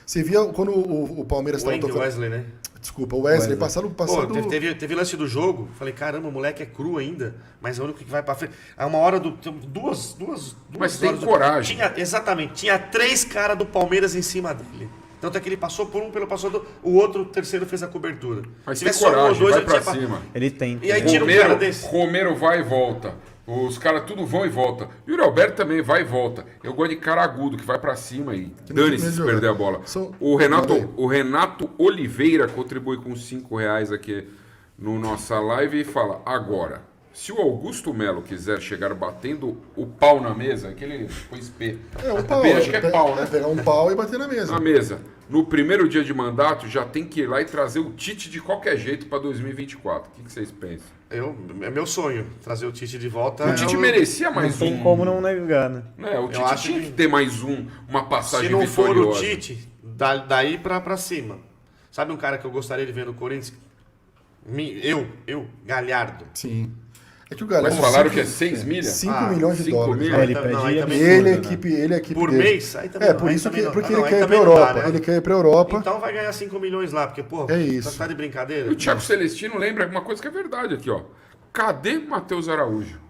Você via quando o Palmeiras O estava Wendel tocando... Wesley, né? Desculpa, o Wesley passando... Pô, teve lance do jogo. Falei, caramba, o moleque é cru ainda. Mas é o único que vai pra frente. Aí uma hora duas Mas tem horas do- coragem. Exatamente. Tinha 3 caras do Palmeiras em cima dele. Tanto é que ele passou por um, passou do... O outro, o terceiro, fez a cobertura. Mas Se tem tivesse só um ou coragem, dois, vai ele pra tinha cima. Ele tem. E aí tira um cara Romero, desse. Romero vai e volta. Os caras tudo vão e volta. E o Alberto também vai e volta. Eu gosto de cara agudo, que vai pra cima e não tem dane-se medo de se jogar. perder a bola. O Renato Oliveira contribui com R$5 aqui no nossa live e fala: agora, se o Augusto Melo quiser chegar batendo o pau na mesa, aquele pôs P. É, um pau. P acho que é pau, né? Pegar um pau e bater na mesa. Na mesa. No primeiro dia de mandato, já tem que ir lá e trazer o Tite de qualquer jeito para 2024. O que vocês pensam? É meu sonho, trazer o Tite de volta. O Tite merecia Não mais tem um. como não negar, né? Né? O Tite acho tinha que- que ter mais uma passagem Se não for o vitoriosa. Tite, daí pra cima. Sabe um cara que eu gostaria de ver no Corinthians? Galhardo. Sim. É que o galera... Mas falaram que é 6 milhas? 5 milhões de 5 dólares. mil? né? Ele pede aí também Ele, absurdo, a né? equipe Por dele. mês? Aí também É, não, por aí isso também que não. porque Ah, não, ele aí quer ir pra também não dá, Europa. né? Ele quer ir pra Europa. Então vai ganhar 5 milhões lá, porque, pô, É isso. tá de brincadeira? O Thiago Celestino lembra uma coisa que é verdade aqui, ó. Cadê Matheus Araújo?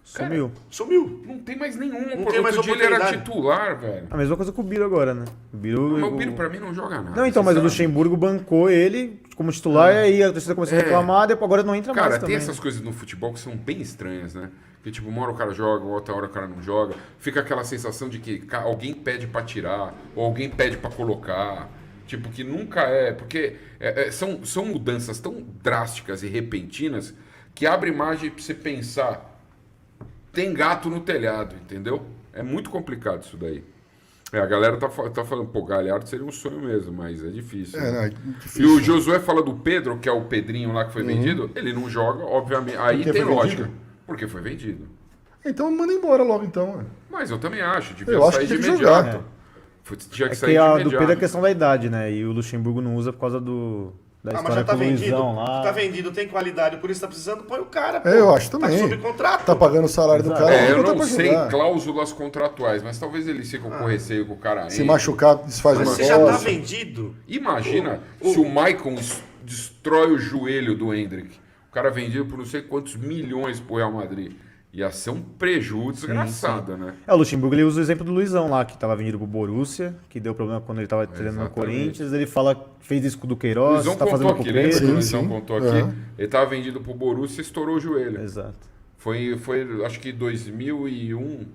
Sumiu. Sumiu. Não tem mais nenhuma. Não Pô, tem mais outro dia ele era oportunidade. titular, velho. A mesma coisa com o Biro agora, né? O Biro, Mas o Biro pra mim não joga nada. Não, então, mas o sinceramente. Luxemburgo bancou ele como titular e aí a torcida começou a reclamar, depois agora não entra Cara, mais tem também. essas coisas no futebol que são bem estranhas, né? Que tipo, uma hora o cara joga, outra hora o cara não joga. Fica aquela sensação de que alguém pede pra tirar, ou alguém pede pra colocar. Tipo, que nunca é. Porque são mudanças tão drásticas e repentinas que abre margem pra você pensar. Tem gato no telhado, entendeu? É muito complicado isso daí. A galera tá falando, pô, Galhardo seria um sonho mesmo, mas é difícil. É, né? não, é E difícil. o Josué fala do Pedro, que é o Pedrinho lá que foi vendido, ele não joga, obviamente. Aí Porque tem foi lógica. vendido? Porque foi vendido. Então manda embora logo, então. né? Mas eu também acho, devia Eu acho sair que de tem que imediato. jogar. Tinha que É sair que de a do imediato. Pedro é questão da idade, né? E o Luxemburgo não usa por causa Da mas história já tá com o vendido. Luizão lá. Tá vendido, tem qualidade, por isso tá precisando, põe o cara. Pô. Eu acho também. Tá sob contrato. Tá pagando o salário do Exato. cara. Eu vamos botar não pra sei jogar. cláusulas contratuais, mas talvez eles ficam com receio que o cara Se entre. machucar, desfaz o Mas você negócio. já tá vendido. Imagina se o Maicon destrói o joelho do Hendrick. O cara vendido por não sei quantos milhões pro Real Madrid. Ia ser um prejuízo desgraçado, né? O Luxemburgo ele usa o exemplo do Luizão lá, que tava vendido pro Borussia, que deu problema quando ele tava treinando no Exatamente. Corinthians. Ele fez isso com o O Duqueiroz, Luizão tá contou fazendo com o aqui, lembra que o Pedro. Luizão sim. contou aqui? Uhum. Ele tava vendido pro Borussia e estourou o joelho. Exato. Foi acho que 2001.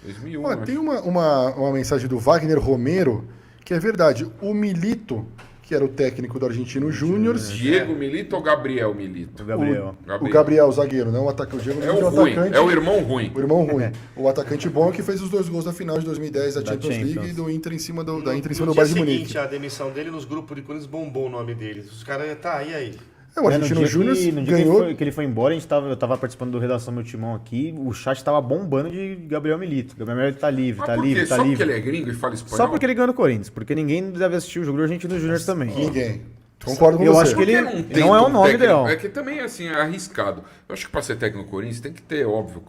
2001, Ó, acho. tem uma mensagem do Wagner Romero, que é verdade. O Milito, que era o técnico do Argentino Júnior, Diego Milito ou Gabriel Milito? O Gabriel. o Gabriel, o zagueiro, não o atacante. O Diego É Milito o ruim, atacante. é o irmão ruim. O irmão ruim. O atacante bom é que fez os 2 gols da final de 2010 da Champions League Champions. e do Inter em cima do, No da Inter em cima dia do Bayern de seguinte, Munique. a demissão dele nos grupos de Corinthians bombou o nome dele. Os caras, tá, e aí? É, o Argentino Júnior no dia ganhou. que ele foi embora, eu tava participando do Redação Meu Timão aqui, o chat tava bombando de Gabriel Milito. Gabriel Milito tá livre, Mas tá por livre, quê? tá Só livre. porque ele é gringo e fala espanhol? Só porque ele ganhou no Corinthians, porque ninguém deve assistir o jogo do Argentino Júnior também. Ninguém. Concordo com Eu você. acho que ele Por que não é o um nome técnico? ideal. É que também, assim, é arriscado. Eu acho que para ser técnico do Corinthians tem que ter, óbvio,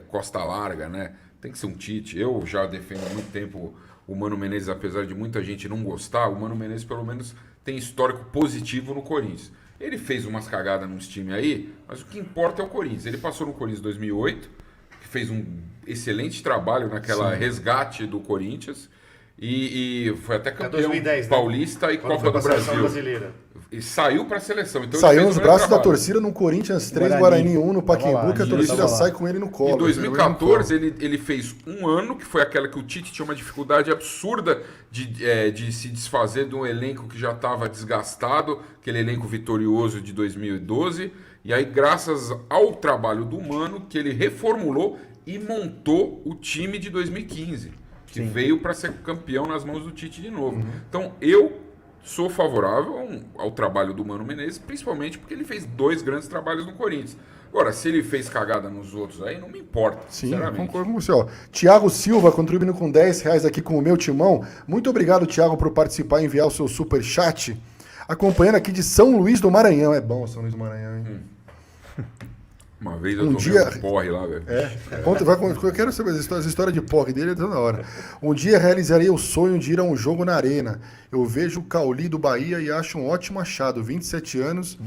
costa larga, né? Tem que ser um Tite. Eu já defendo há muito tempo o Mano Menezes, apesar de muita gente não gostar. O Mano Menezes, pelo menos, tem histórico positivo no Corinthians. Ele fez umas cagadas nos times aí, mas o que importa é o Corinthians. Ele passou no Corinthians em 2008, que fez um excelente trabalho naquela resgate do Corinthians. E foi até campeão 2010, né? paulista e Quando Copa foi pra do seleção Brasil. brasileira. E saiu para a seleção. Então Saiu ele nos fez o melhor braços da trabalho. torcida no Corinthians 3, Guarani. Guarani 1 no Pacaembu, Tava lá, que a isso, torcida tava lá. sai com ele no colo. Em ele 2014 ele fez um ano, que foi aquela que o Tite tinha uma dificuldade absurda de se desfazer de um elenco que já estava desgastado, aquele elenco vitorioso de 2012. E aí, graças ao trabalho do Mano, que ele reformulou e montou o time de 2015, que veio para ser campeão nas mãos do Tite de novo. Então, eu sou favorável ao trabalho do Mano Menezes, principalmente porque ele fez 2 grandes trabalhos no Corinthians. Agora, se ele fez cagada nos outros aí, não me importa, Sim, sinceramente. concordo com você. Ó. Tiago Silva contribuindo com R$10 aqui com o meu timão. Muito obrigado, Tiago, por participar e enviar o seu superchat. Acompanhando aqui de São Luís do Maranhão. É bom São Luís do Maranhão, hein? Uma vez eu Um tomei dia- um porre lá, velho. Eu quero saber essa história de porre dele toda hora. Um dia realizarei o sonho de ir a um jogo na arena. Eu vejo o Cauli do Bahia e acho um ótimo achado. 27 anos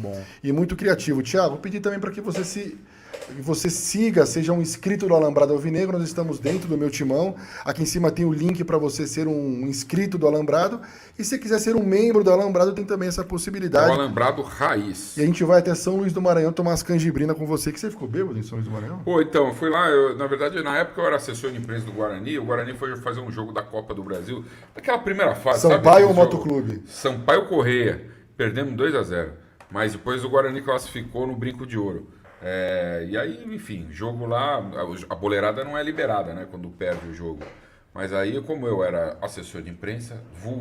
e muito criativo. Tiago, vou pedir também para que você siga, seja um inscrito do Alambrado Alvinegro. Nós estamos dentro do meu timão. Aqui em cima tem o link para você ser um inscrito do Alambrado. E se quiser ser um membro do Alambrado, tem também essa É possibilidade. o alambrado raiz. E a gente vai até São Luís do Maranhão tomar as canjibrinas com você. Que você ficou bêbado em São Luís do Maranhão? Pô, então, eu fui lá, na verdade, na época eu era assessor de imprensa do Guarani. O Guarani foi fazer um jogo da Copa do Brasil. Aquela primeira fase, sabe? Sampaio ou aquele jogo? Motoclube? Sampaio Correia. Perdemos 2-0. Mas depois o Guarani classificou no Brinco de Ouro. E aí, enfim, jogo lá, a boleirada não é liberada, né, quando perde o jogo. Mas aí, como eu era assessor de imprensa,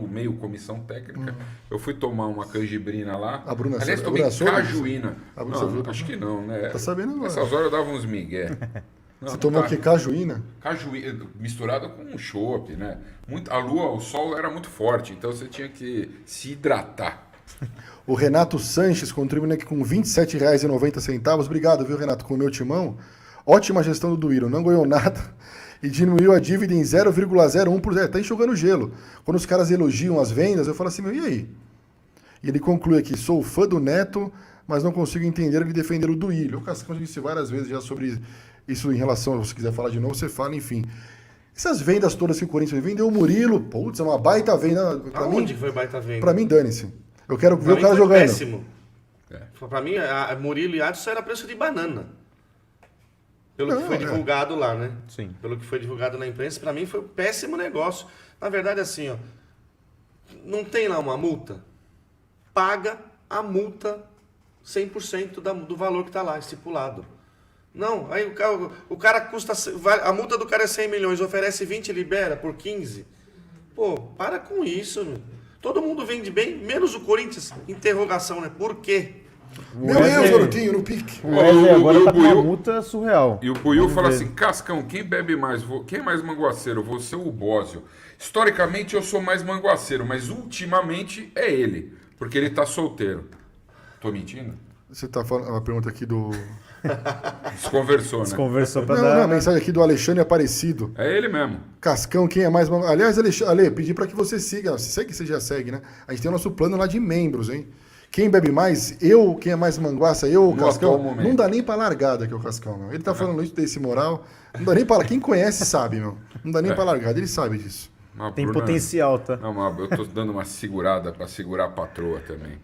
meio comissão técnica, eu fui tomar uma canjibrina lá. A Bruna Aliás, a tomei Bruna soube? cajuína. A Bruna Não, soube? acho que não, né? Tá sabendo agora. Nessas horas eu dava uns migué. Não, Você não tomou tá. o que? Cajuína? Cajuína, misturada com um chopp, né? A lua, o sol era muito forte, então você tinha que se hidratar. O Renato Sanches contribuindo aqui com R$27,90. Obrigado, viu, Renato, com o meu timão. Ótima gestão do Duírio, não ganhou nada e diminuiu a dívida em 0,01%. Tá enxugando gelo. Quando os caras elogiam as vendas, eu falo assim, e aí? E ele conclui aqui, sou fã do Neto, mas não consigo entender ele defender o Duílio. O Cascão já disse várias vezes já sobre isso em relação, se você quiser falar de novo, você fala, enfim. Essas vendas todas que o Corinthians vendeu o Murilo, putz, é uma baita venda. Aonde foi baita venda? Pra mim, dane-se. Eu quero ver Pra o mim cara foi jogando. péssimo. Pra mim, a Murilo e Adson era preço de banana. Pelo que foi divulgado lá, né? Sim. Pelo que foi divulgado na imprensa, pra mim foi um péssimo negócio. Na verdade, assim, ó, não tem lá uma multa? Paga a multa 100% do valor que tá lá estipulado. Não, aí o cara custa... A multa do cara é 100 milhões, oferece 20 e libera por 15. Pô, para com isso, meu. Todo mundo vende bem, menos o Corinthians. Interrogação, né? Por quê? Meu Deus, garotinho, no pique. O Wesley agora o tá com uma Buiu- multa surreal. E o Buiu Vamos fala ver. assim, Cascão, quem bebe mais? Quem é mais manguaceiro? Você ou o Bósio? Historicamente eu sou mais manguaceiro, mas ultimamente é ele. Porque ele tá solteiro. Tô mentindo? Você tá falando uma pergunta aqui do... Desconversou, né? Conversou pra Não, dar... não, mensagem aqui do Alexandre Aparecido. É ele mesmo. Cascão, quem é mais... Aliás, Ale, pedi pra que você siga. Você segue que você já segue, né? A gente tem o nosso plano lá de membros, hein? Quem bebe mais? Eu. Quem é mais manguaça? Eu, o No Cascão. atual momento. Não dá nem pra largada aqui o Cascão, meu. Ele tá falando isso desse moral. Não dá nem pra... Quem conhece sabe, meu. Não dá nem pra largada, ele sabe disso. Mas Tem Bruna- potencial, tá? Não, mas eu tô dando uma segurada pra segurar a patroa também.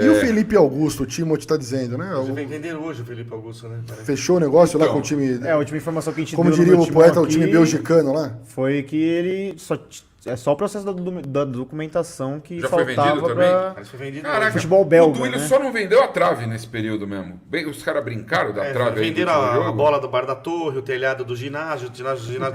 E o Felipe Augusto, o Timothy tá dizendo, né? Hoje vem vender hoje o Felipe Augusto, né? Parece. Fechou o negócio lá Então, com o time... É, a última informação que a gente Como deu no diria meu o timão poeta, o aqui time belgicano lá. foi que ele é só o processo da documentação que Já foi faltava vendido também? pra... Parece que foi vendido Caraca, hoje. Futebol belga, o Duílio né? só não vendeu a trave nesse período mesmo. Os caras brincaram da trave aí. Venderam do último a jogo. bola do bar da torre, o telhado do ginásio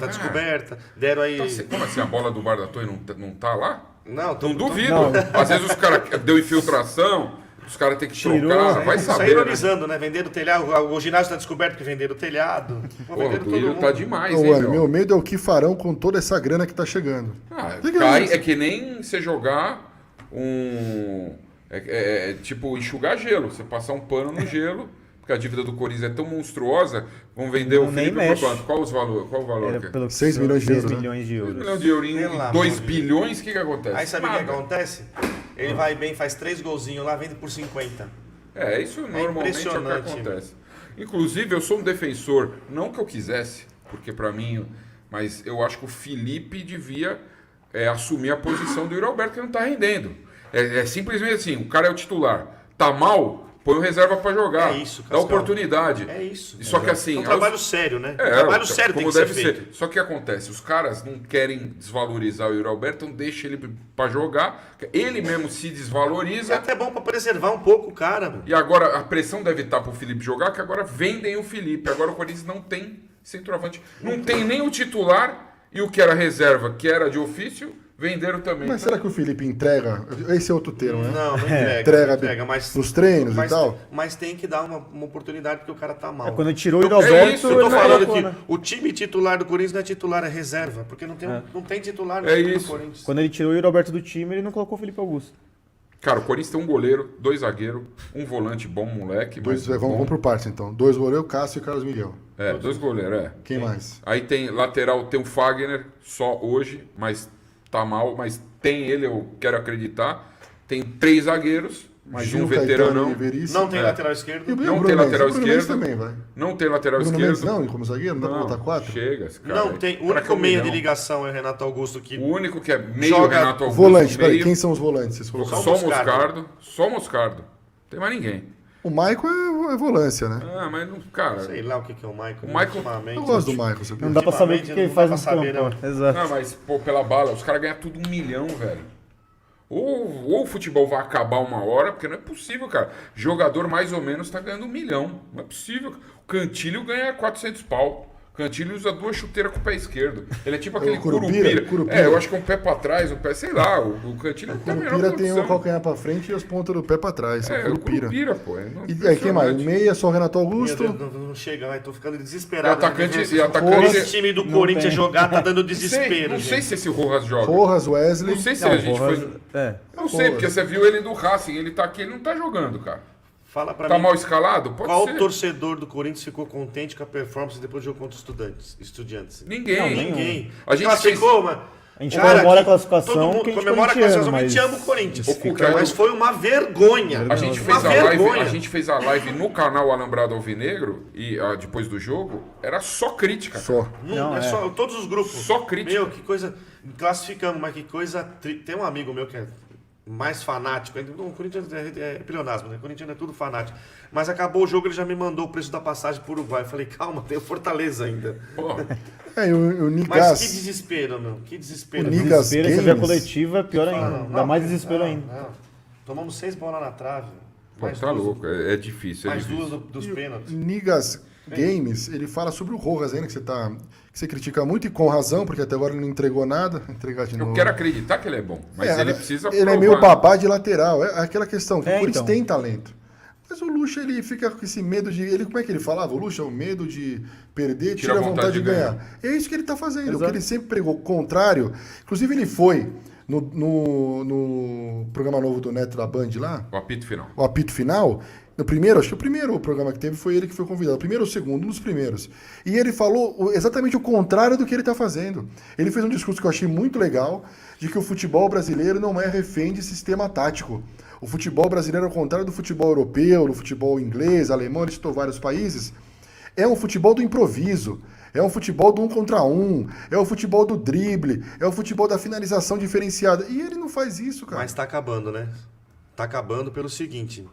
tá descoberta. Deram aí. Como assim a bola do bar da torre não tá lá? Não, Não duvido. Não. Às vezes os caras deu infiltração, os caras têm que Tirou, trocar, vai Sai saber. Né? ironizando, né? Venderam o telhado, o ginásio tá descoberto que venderam o telhado. Pô, Pô, o venderam todo Duílio mundo. tá demais, Ô, hein, Ana, meu? meu medo é o que farão com toda essa grana que tá chegando. Ah, Que que cai, é isso? é que nem você jogar um... É tipo enxugar gelo. Você passar um pano no gelo, porque a dívida do Corinthians é tão monstruosa, vão vender o Não, nem Felipe por mexe. quanto? Qual o valor? Era que é? pelo 6 milhões de 6 euros, né? milhões de 2 euros. milhões de euros Pelo em amor 2 de bilhões, o que acontece? Aí sabe o que Nada. acontece? Ele vai bem, faz 3 golzinhos lá, vende por 50. Isso normalmente é o que impressionante. acontece. Inclusive, eu sou um defensor, não que eu quisesse, porque pra mim, mas eu acho que o Felipe devia assumir a posição do Yuri Alberto, que não tá rendendo. É simplesmente assim, o cara é o titular. Tá mal, põe o reserva pra jogar. É isso, dá Cascão. oportunidade. É isso. Só que assim... É um trabalho sério, né? É, trabalho sério tem como que ser deve feito. ser. Só que acontece, os caras não querem desvalorizar o Yuri Alberto, então deixa ele pra jogar. Ele mesmo se É desvaloriza. até bom pra preservar um pouco o cara. Mano. E agora a pressão deve estar pro Felipe jogar, que agora vendem o Felipe. Agora o Corinthians não tem centroavante. Não tem nem o titular e o que era reserva, que era de ofício, venderam também. Mas será que o Felipe entrega? Esse é outro termo, né? Não Entrega mas, nos treinos mas, e tal? Mas tem que dar uma oportunidade porque o cara tá mal. Quando ele tirou o É Roberto, isso, Eu tô ele não falando colocou, que né? o time titular do Corinthians não é titular, é reserva. Porque não tem titular no É time isso. do Corinthians. Quando ele tirou o Roberto do time, ele não colocou o Felipe Augusto. Cara, o Corinthians tem um goleiro, 2 zagueiros, um volante bom, moleque. Dois, mas vamos por partes, então. 2 goleiros, Cássio e Carlos Miguel. 2 goleiros, Quem mais? Aí tem lateral, tem o Fagner, só hoje, mas tá mal, mas tem ele, eu quero acreditar. Tem 3 zagueiros, mais Gil, um Caetano veteranão. e Veríssimo. Não tem lateral esquerdo. E o Não Bruno tem Mendes. lateral O Bruno Mendes esquerdo. também, vai. Não tem lateral Bruno esquerdo. Mendes não, como zagueiro? Não dá pra botar 4? Chega, esse cara. Não aí. tem. O Cara, único que é um meio de milhão. ligação é o Renato Augusto que O único que é meio Joga Renato Augusto. Volante, peraí, meio, quem são os volantes? Vocês colocaram? Só Moscardo. Moscardo. Só Moscardo. Não tem mais ninguém. O Maicon é volância, né? Ah, mas não, cara. sei lá o que é o Michael. O Michael- ultimamente. Eu gosto do Maicon, sabia? Não dá pra saber o Ultimamente que ele não faz dá no pra saber, campo. não. Exato. Não, mas, pô, pela bala, os caras ganham tudo 1 milhão, velho. Ou o futebol vai acabar uma hora, porque não é possível, cara. Jogador mais ou menos tá ganhando 1 milhão. Não é possível. O Cantilho ganha 400 pau. O Cantilho usa 2 chuteiras com o pé esquerdo. Ele é tipo aquele Curupira? Curupira. Eu acho que é um pé pra trás, um pé, sei lá. O Cantilho não tem a O menor Curupira tem o condição. calcanhar pra frente e as pontas do pé pra trás. É, o o Curupira. Curupira, pô. É E aí, quem mais? O impressionante. meia, só o Renato Meu Augusto. Deus, não chega, vai, tô ficando E desesperado. atacante, Esse e atacante. Esse time do Não Corinthians tem. jogar tá dando Não sei, desespero. não sei gente. se esse Rojas joga. Porras, Wesley. Não sei se Não, a gente porra, foi. é. Não sei, porque você viu ele do Racing, ele tá aqui, ele não tá jogando, cara. Fala pra Tá mim. mal escalado? Pode Qual ser. torcedor do Corinthians ficou contente com a performance depois do jogo contra os Estudiantes? Ninguém. Não, Ninguém. A gente classificou, mano. A gente comemora a classificação Todo mundo que a gente comemora a corintiano, classificação, a gente mas- ama o Corinthians. Ô, Cuca, Mas foi uma vergonha. A gente, Uma fez a live, vergonha. a gente fez a live no canal Alambrado Alvinegro e depois do jogo, era só crítica. Só. Não, é só todos os grupos. Só crítica. Meu, que coisa. Classificamos, mas que coisa. Tem um amigo meu que é mais fanático. O Corinthians é pleonasmo, né? O Corinthians é tudo fanático. Mas acabou o jogo, ele já me mandou o preço da passagem pro Uruguai. Eu falei, calma, tem o Fortaleza ainda. Pô, É, e o Mas que Nigas. desespero, meu. Que desespero. O Nigas Desespero, se vier Games. coletiva, é pior ainda. Não, Dá mais desespero não, ainda. não. Tomamos 6 bolas na trave. pô, Mais tá duas- louco, é difícil. É Mais difícil. duas dos pênaltis. Nigas Games, ele fala sobre o Rojas ainda, que você critica muito e com razão, porque até agora ele não entregou nada. Entregar de novo. Eu quero acreditar que ele é bom, mas ele precisa Ele é provar. meio babá de lateral. É aquela questão, que o É, Corinthians então. tem talento. Mas o Lucha, ele fica com esse medo de... Como é que ele falava? O Lucha, o medo de perder, tira a vontade de ganhar. É isso que ele tá fazendo. O que Exato. ele sempre pregou. O contrário. Inclusive, ele foi no programa novo do Neto da Band lá, O apito final. o apito final, no primeiro, acho que o primeiro programa que teve foi ele que foi convidado, o primeiro ou o segundo, um dos primeiros. E ele falou exatamente o contrário do que ele está fazendo. Ele fez um discurso que eu achei muito legal, de que o futebol brasileiro não é refém de sistema tático. O futebol brasileiro, ao contrário do futebol europeu, do futebol inglês, alemão, ele citou vários países, é um futebol do improviso. É um futebol do 1 contra 1, é o futebol do drible, é o futebol da finalização diferenciada. E ele não faz isso, cara. Mas tá acabando, né? Tá acabando pelo seguinte,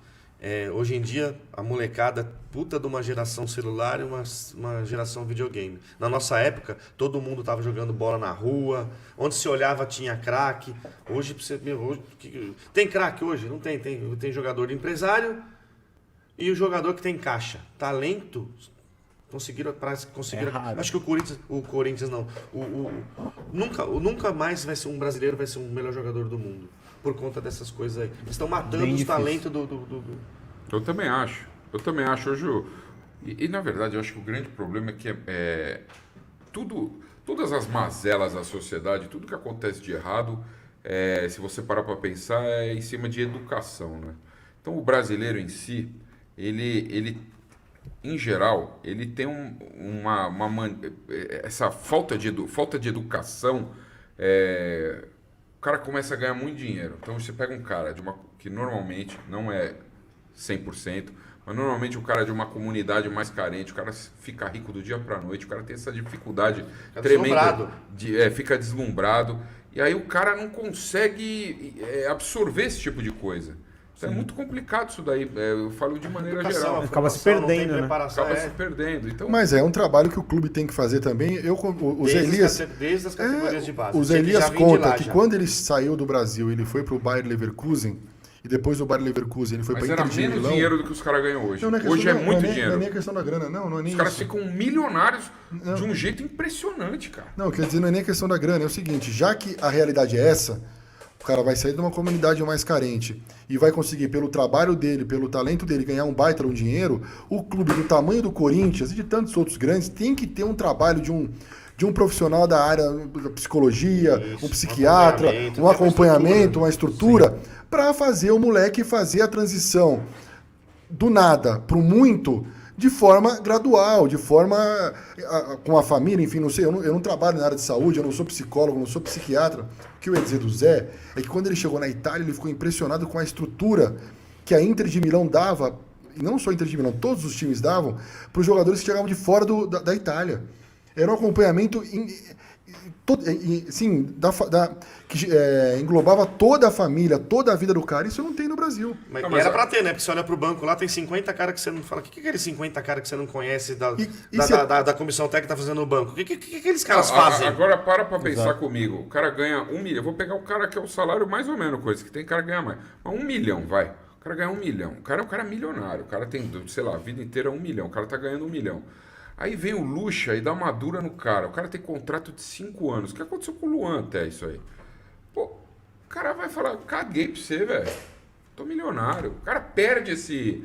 hoje em dia a molecada puta de uma geração celular e uma geração videogame. Na nossa época, todo mundo tava jogando bola na rua, onde se olhava tinha craque. Hoje, tem craque hoje? Não tem. Tem jogador empresário e o jogador que tem caixa. Talento... Conseguiram. Acho que o Corinthians não. Nunca mais vai ser um brasileiro, vai ser um melhor jogador do mundo. Por conta dessas coisas aí. Eles estão matando os talentos do. Eu também acho. Hoje. E na verdade, eu acho que o grande problema é que todas as mazelas da sociedade, tudo que acontece de errado, se você parar para pensar, é em cima de educação, né? Então o brasileiro em si, ele em geral, ele tem essa falta de educação. O cara começa a ganhar muito dinheiro. Então você pega um cara que normalmente não é 100%, mas normalmente o cara de uma comunidade mais carente, o cara fica rico do dia para noite, o cara tem essa dificuldade tremenda, fica deslumbrado, e aí o cara não consegue absorver esse tipo de coisa. Então é muito complicado isso daí, eu falo de maneira geral. Acaba se perdendo, né? Acaba se perdendo. Então... Mas é um trabalho que o clube tem que fazer também. O Zé Elias, desde as categorias de base. O Zé Elias conta que quando ele saiu do Brasil, ele foi para o Bayer Leverkusen, e depois do Bayer Leverkusen ele foi para Inter de Milão. Mas era menos dinheiro do que os caras ganham hoje. Não, hoje é muito dinheiro. Não é nem a questão da grana, não é nem os caras isso. ficam milionários de um jeito impressionante, cara. Não, quer dizer, não é nem a questão da grana, é o seguinte, já que a realidade é essa, o cara vai sair de uma comunidade mais carente e vai conseguir, pelo trabalho dele, pelo talento dele, ganhar um baita de um dinheiro, o clube do tamanho do Corinthians e de tantos outros grandes tem que ter um trabalho de um profissional da área da psicologia, um psiquiatra, um acompanhamento, uma estrutura, para fazer o moleque fazer a transição do nada para o muito de forma gradual, de forma com a família, enfim, não sei, eu não trabalho na área de saúde, eu não sou psicólogo, não sou psiquiatra. O que eu ia dizer do Zé é que quando ele chegou na Itália, ele ficou impressionado com a estrutura que a Inter de Milão dava, e não só a Inter de Milão, todos os times davam, para os jogadores que chegavam de fora da Itália. Era um acompanhamento que englobava toda a família, toda a vida do cara. Isso não tem no Brasil. Mas era pra ter, né? Porque você olha pro banco lá, tem 50 caras que você não fala. O que é aqueles 50 caras que você não conhece da comissão técnica tá fazendo no banco? O que aqueles caras fazem? Agora para pensar comigo. O cara ganha 1 milhão. Eu vou pegar o cara que é o salário mais ou menos, coisa que tem cara que ganha mais. Mas 1 milhão, vai. O cara ganha 1 milhão. O cara é um cara milionário. O cara tem, sei lá, a vida inteira 1 milhão. O cara tá ganhando 1 milhão. Aí vem o Lucha e dá uma dura no cara. O cara tem contrato de 5 anos. O que aconteceu com o Luan até isso aí? Pô, o cara vai falar, caguei pra você, velho. Tô milionário. O cara perde esse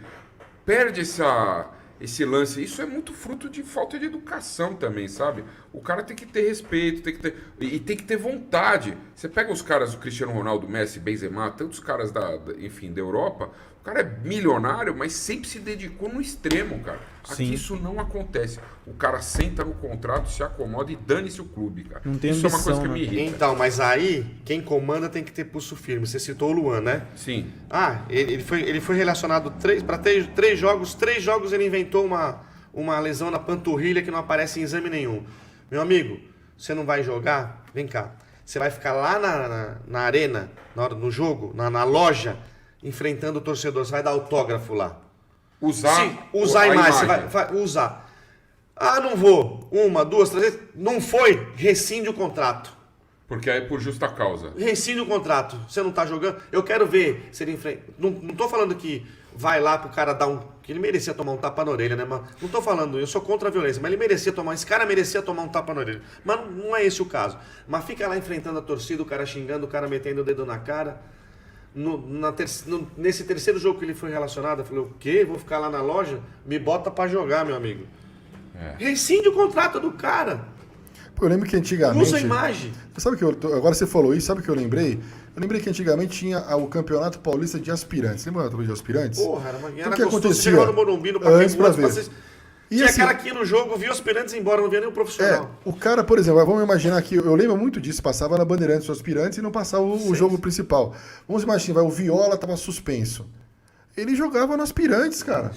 lance. Isso é muito fruto de falta de educação também, sabe? O cara tem que ter respeito, tem que ter vontade. Você pega os caras do Cristiano Ronaldo, Messi, Benzema, tantos caras da Europa, o cara é milionário, mas sempre se dedicou no extremo, cara. Aqui isso não acontece. O cara senta no contrato, se acomoda e dane-se o clube, cara. Não tem isso ambição, é uma coisa que né? me irrita. Então, mas aí, quem comanda tem que ter pulso firme. Você citou o Luan, né? Sim. Ele foi relacionado para três jogos. 3 jogos ele inventou uma lesão na panturrilha que não aparece em exame nenhum. Meu amigo, você não vai jogar? Vem cá. Você vai ficar lá na arena, no jogo, na loja, enfrentando o torcedor. Você vai dar autógrafo lá. Usar a imagem. Você vai usar. Ah, não vou. 1, 2, 3 vezes. Não foi. Rescinde o contrato. Porque aí é por justa causa. Rescinde o contrato. Você não tá jogando. Eu quero ver se ele enfrenta. Não tô falando que vai lá pro cara dar que ele merecia tomar um tapa na orelha, né? Mas não tô falando, eu sou contra a violência, mas ele merecia tomar. Esse cara merecia tomar um tapa na orelha. Mas não é esse o caso. Mas fica lá enfrentando a torcida, o cara xingando, o cara metendo o dedo na cara. Nesse terceiro jogo que ele foi relacionado, eu falei, o quê? Vou ficar lá na loja? Me bota pra jogar, meu amigo. Rescinde o contrato do cara. Eu lembro que antigamente... Usa a imagem. Sabe que agora você falou isso, sabe o que eu lembrei? Eu lembrei que antigamente tinha o Campeonato Paulista de Aspirantes. Lembra do de Aspirantes? Porra, era o que acontecia? Você chegava no Morumbi, no Antes pra ver. Tinha assim, cara que ia no jogo, via os aspirantes embora, não via nem o profissional. O cara, por exemplo, vamos imaginar que eu lembro muito disso, passava na Bandeirantes os aspirantes e não passava o jogo principal. Vamos imaginar, o Viola estava suspenso. Ele jogava no aspirantes, cara.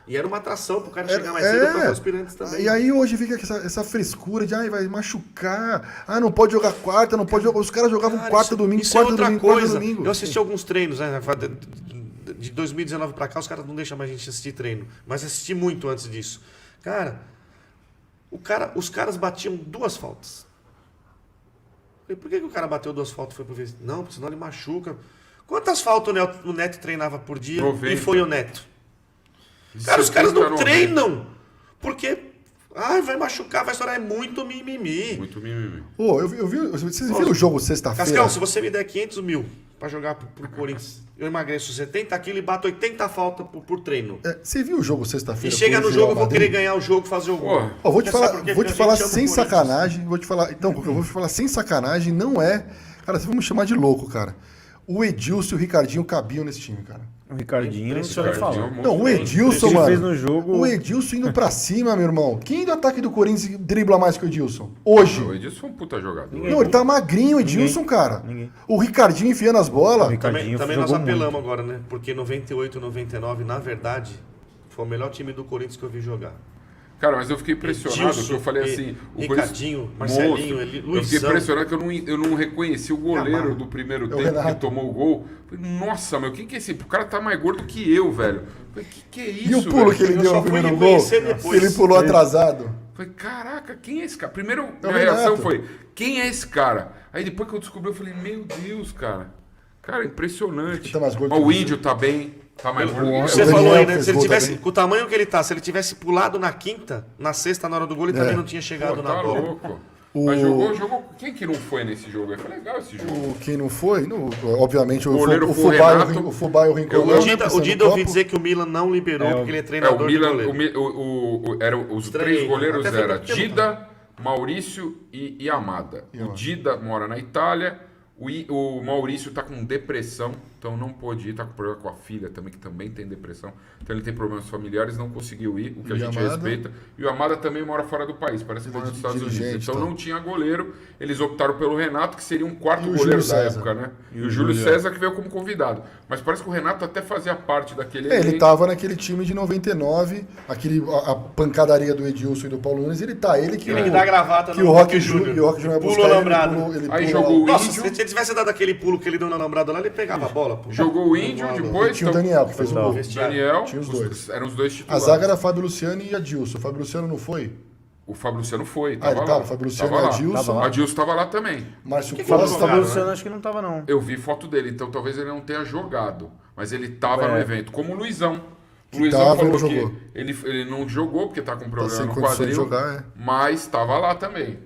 E era uma atração pro cara chegar mais cedo para os aspirantes também. E aí hoje fica essa frescura de vai machucar, não pode jogar quarta, não pode jogar. Os caras jogavam quarta, domingo, quarta, domingo, quarta, domingo. Eu assisti alguns treinos, né? De 2019 para cá, os caras não deixam mais a gente assistir treino. Mas assisti muito antes disso. Cara, os caras batiam 2 faltas. Falei, por que o cara bateu 2 faltas? Foi pro ver? Não, porque senão ele machuca. Quantas faltas o Neto treinava por dia? 90. E foi o Neto. Cara, os caras não treinam. Porque vai machucar, vai estourar. É muito mimimi. Muito mimimi. Vocês viram o jogo sexta-feira? Cascão, se você me der 500 mil pra jogar pro Corinthians, eu emagreço 70 quilos e bato 80 faltas por treino. Você viu o jogo sexta-feira? E chega no jogo, eu vou querer ganhar o jogo, fazer o gol. Vou te falar sem sacanagem. Vou te falar. Então, eu vou te falar sem sacanagem, não é. Cara, vocês vão me chamar de louco, cara. O Edilson e o Ricardinho cabiam nesse time, cara. O Ricardinho, não sei o que falar. Não, o Edilson, mano. Fez no jogo... O Edilson indo pra cima, meu irmão. Quem do ataque do Corinthians dribla mais que o Edilson? Hoje. O Edilson foi um puta jogador. Não, ele tá magrinho, o Edilson, cara. O Ricardinho enfiando as bolas. Também nós apelamos agora, né? Porque 98, 99, na verdade, foi o melhor time do Corinthians que eu vi jogar. Cara, mas eu fiquei impressionado, porque eu falei assim... Ricardinho, Marcelinho, Luizão. Eu fiquei impressionado que eu não reconheci o goleiro do primeiro tempo que tomou o gol. Falei, nossa, meu, quem que é esse? O cara tá mais gordo que eu, velho. Falei, que é isso, E o pulo que ele deu no primeiro gol? Ele pulou atrasado. Falei, caraca, quem é esse cara? Primeiro, minha reação foi, quem é esse cara? Aí depois que eu descobri, eu falei, meu Deus, cara. Cara, impressionante. Tá mais gordo mas o Índio tá bem. Tá mais gordo. Você falou aí, né? Se ele tivesse, com o tamanho que ele tá, se ele tivesse pulado na quinta, na sexta, na hora do gol, ele também não tinha chegado na bola. Louco. Mas jogou. Quem que não foi nesse jogo? Foi legal esse jogo. Quem não foi? Obviamente, o Fubá e o Rincon. O Dida ouvi dizer que o Milan não liberou, porque ele é treinador de goleiro. Os 3 goleiros eram Dida, Maurício e Yamada. O Dida mora na Itália. O Maurício tá com depressão, então não pôde ir, tá com problema com a filha também, que também tem depressão. Então ele tem problemas familiares, não conseguiu ir, o que a gente respeita. E o Amada também mora fora do país, parece que mora nos Estados Unidos. Então não tinha goleiro, eles optaram pelo Renato, que seria um quarto goleiro da época, né? E o Júlio César, que veio como convidado. Mas parece que o Renato até fazia parte daquele... ele tava naquele time de 99, a pancadaria do Edilson e do Paulo Nunes, ele que dá a gravata que o Roque Júnior vai buscar ele. Aí jogou o Índio. Índio. Se tivesse dado aquele pulo que ele deu na lambrada lá, ele pegava a bola. Pô. Jogou o Índio, depois... Tinha o Daniel, que fez o gol. Daniel, tinha os dois. Eram os dois titulares. A zaga era Fábio Luciano e Adilson. O Fábio Luciano não foi? O Fábio Luciano foi, ele tava. Fábio Luciano e Adilson. Adilson tava lá também. Márcio Costa. O Fábio Luciano acho que não tava, não. Eu vi foto dele, então talvez ele não tenha jogado. Mas ele tava no evento, como o Luizão. O Luizão falou que ele não jogou, porque tá com problema no quadril, mas estava lá também.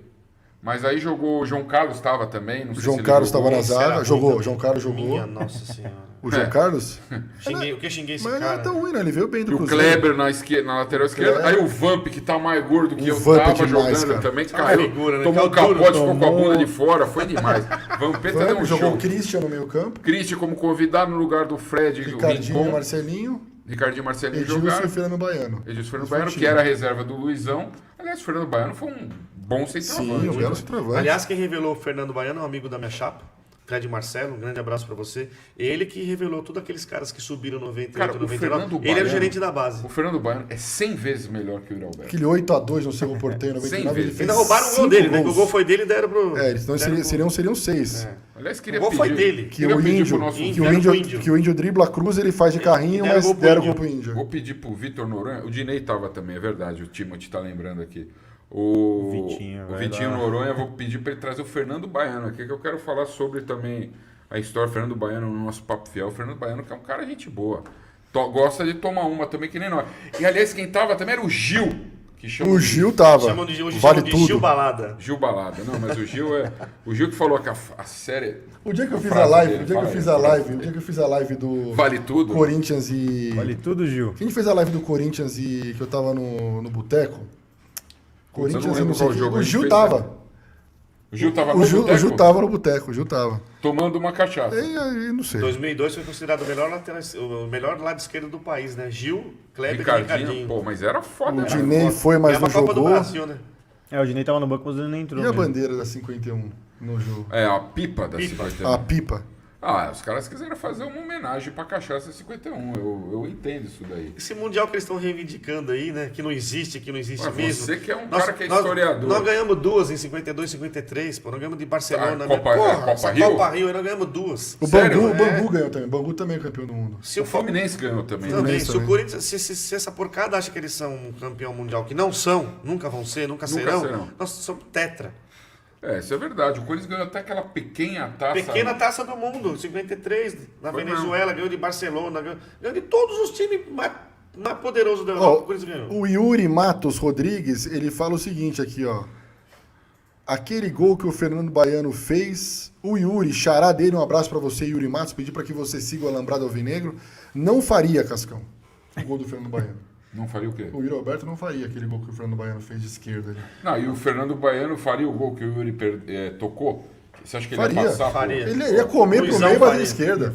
Mas aí jogou, o João Carlos estava também, não sei João se Carlos estava na zaga, jogou, João Carlos jogou. Minha nossa senhora. O João Carlos? O que xinguei esse cara? Mas não é tão ruim, né? Ele veio bem do Cruzeiro. O Kleber na lateral esquerda. Aí o Vamp, que tá mais gordo que eu tava jogando também, caiu. Tomou um capote, ficou com a bunda de fora. Foi demais. Vampeta deu um jogou show. o Christian no meio campo. Christian como convidado no lugar do Fred. Ricardinho e Marcelinho. Ricardinho e Marcelinho jogaram. Edilson e Fernando Baiano. Edilson e Fernando Baiano, que era a reserva do Luizão. Aliás, o Fernando Baiano foi um bom centroavante. Sim, um belo centroavante. Aliás, quem revelou o Fernando Baiano é um amigo da minha chapa. Fred Marcelo, um grande abraço pra você. Ele que revelou todos aqueles caras que subiram 98, 99. Ele era o gerente da base. O Fernando Baiano é 100 vezes melhor que o Iralberto. Aquele 8-2 no Cerro Porteiro, 99. Ele fez ainda roubaram o gol dele, né? O gol foi dele e deram pro... então seriam 6. Aliás, queria o gol foi dele. Que o Índio dribla a cruz, ele faz de carrinho, mas deram o gol pro Índio. Vou pedir pro Vitor Noronha. O Dinei tava também, é verdade. O Timothy tá lembrando aqui. O Vitinho Noronha, vou pedir para ele trazer o Fernando Baiano aqui, que eu quero falar sobre também a história do Fernando Baiano no nosso Papo Fiel. O Fernando Baiano, que é um cara gente boa. Gosta de tomar uma também, que nem nós. E aliás, quem tava também era o Gil. O Gil tava. Chamam de vale tudo. Gil Balada. Gil Balada. Não, mas o Gil é. O Gil que falou que a série. O dia que eu fiz a live, o dia que eu fiz a live do Vale Tudo. Corinthians e. Vale tudo, Gil. Quem fez a live do Corinthians e que eu tava no boteco? Corinthians e não sei o jogo. O Gil tava. O Gil tava O Gil tava no boteco, o Gil tava. tomando uma cachaça. E não sei. 2002 foi considerado o melhor lado esquerdo do país, né? Gil, Kleber e Ricardinho, pô, mas era foda, O né? Dinei foi, mas não a Copa do jogou. Brasil, né? O Dinei tava no banco, mas ele nem entrou. E a mesmo. bandeira da 51 no jogo? É, a pipa da 51. A pipa. Ah, os caras quiseram fazer uma homenagem pra cachaça 51. Eu entendo isso daí. Esse Mundial que eles estão reivindicando aí, né? Que não existe Mas mesmo. você que é um cara que é historiador. Nós ganhamos duas em 52, 53, pô. Nós ganhamos de Barcelona. A Copa- Porra, a Copa essa Rio? Copa Rio, aí nós ganhamos duas. O Sério? Bangu ganhou também. O Bangu também é campeão do mundo. Se O Fluminense ganhou também. né? Também, Fluminense se o também. Corinthians, se essa porcada acha que eles são um campeão mundial, que não são, nunca vão ser, nunca serão, nós somos tetra. É, isso é verdade. O Corinthians ganhou até aquela pequena taça. Pequena taça do mundo, 53, na Foi Venezuela, ganhou de Barcelona, ganhou de todos os times mais poderosos da Europa. Ó, O Corinthians ganhou. o Yuri Matos Rodrigues, ele fala o seguinte aqui, ó. Aquele gol que o Fernando Baiano fez, o Yuri, xará dele, um abraço pra você, Yuri Matos, pedir pra que você siga o Alambrado Alvinegro, não faria, Cascão, o gol do Fernando Baiano. Não faria o quê? O Yuri Alberto não faria aquele gol que o Fernando Baiano fez de esquerda ali. Não, e o Fernando Baiano faria o gol que o Yuri tocou? Você acha que ele Faria. ia passar? Faria. Ele ia comer pro Luizão meio e bater faria. de esquerda.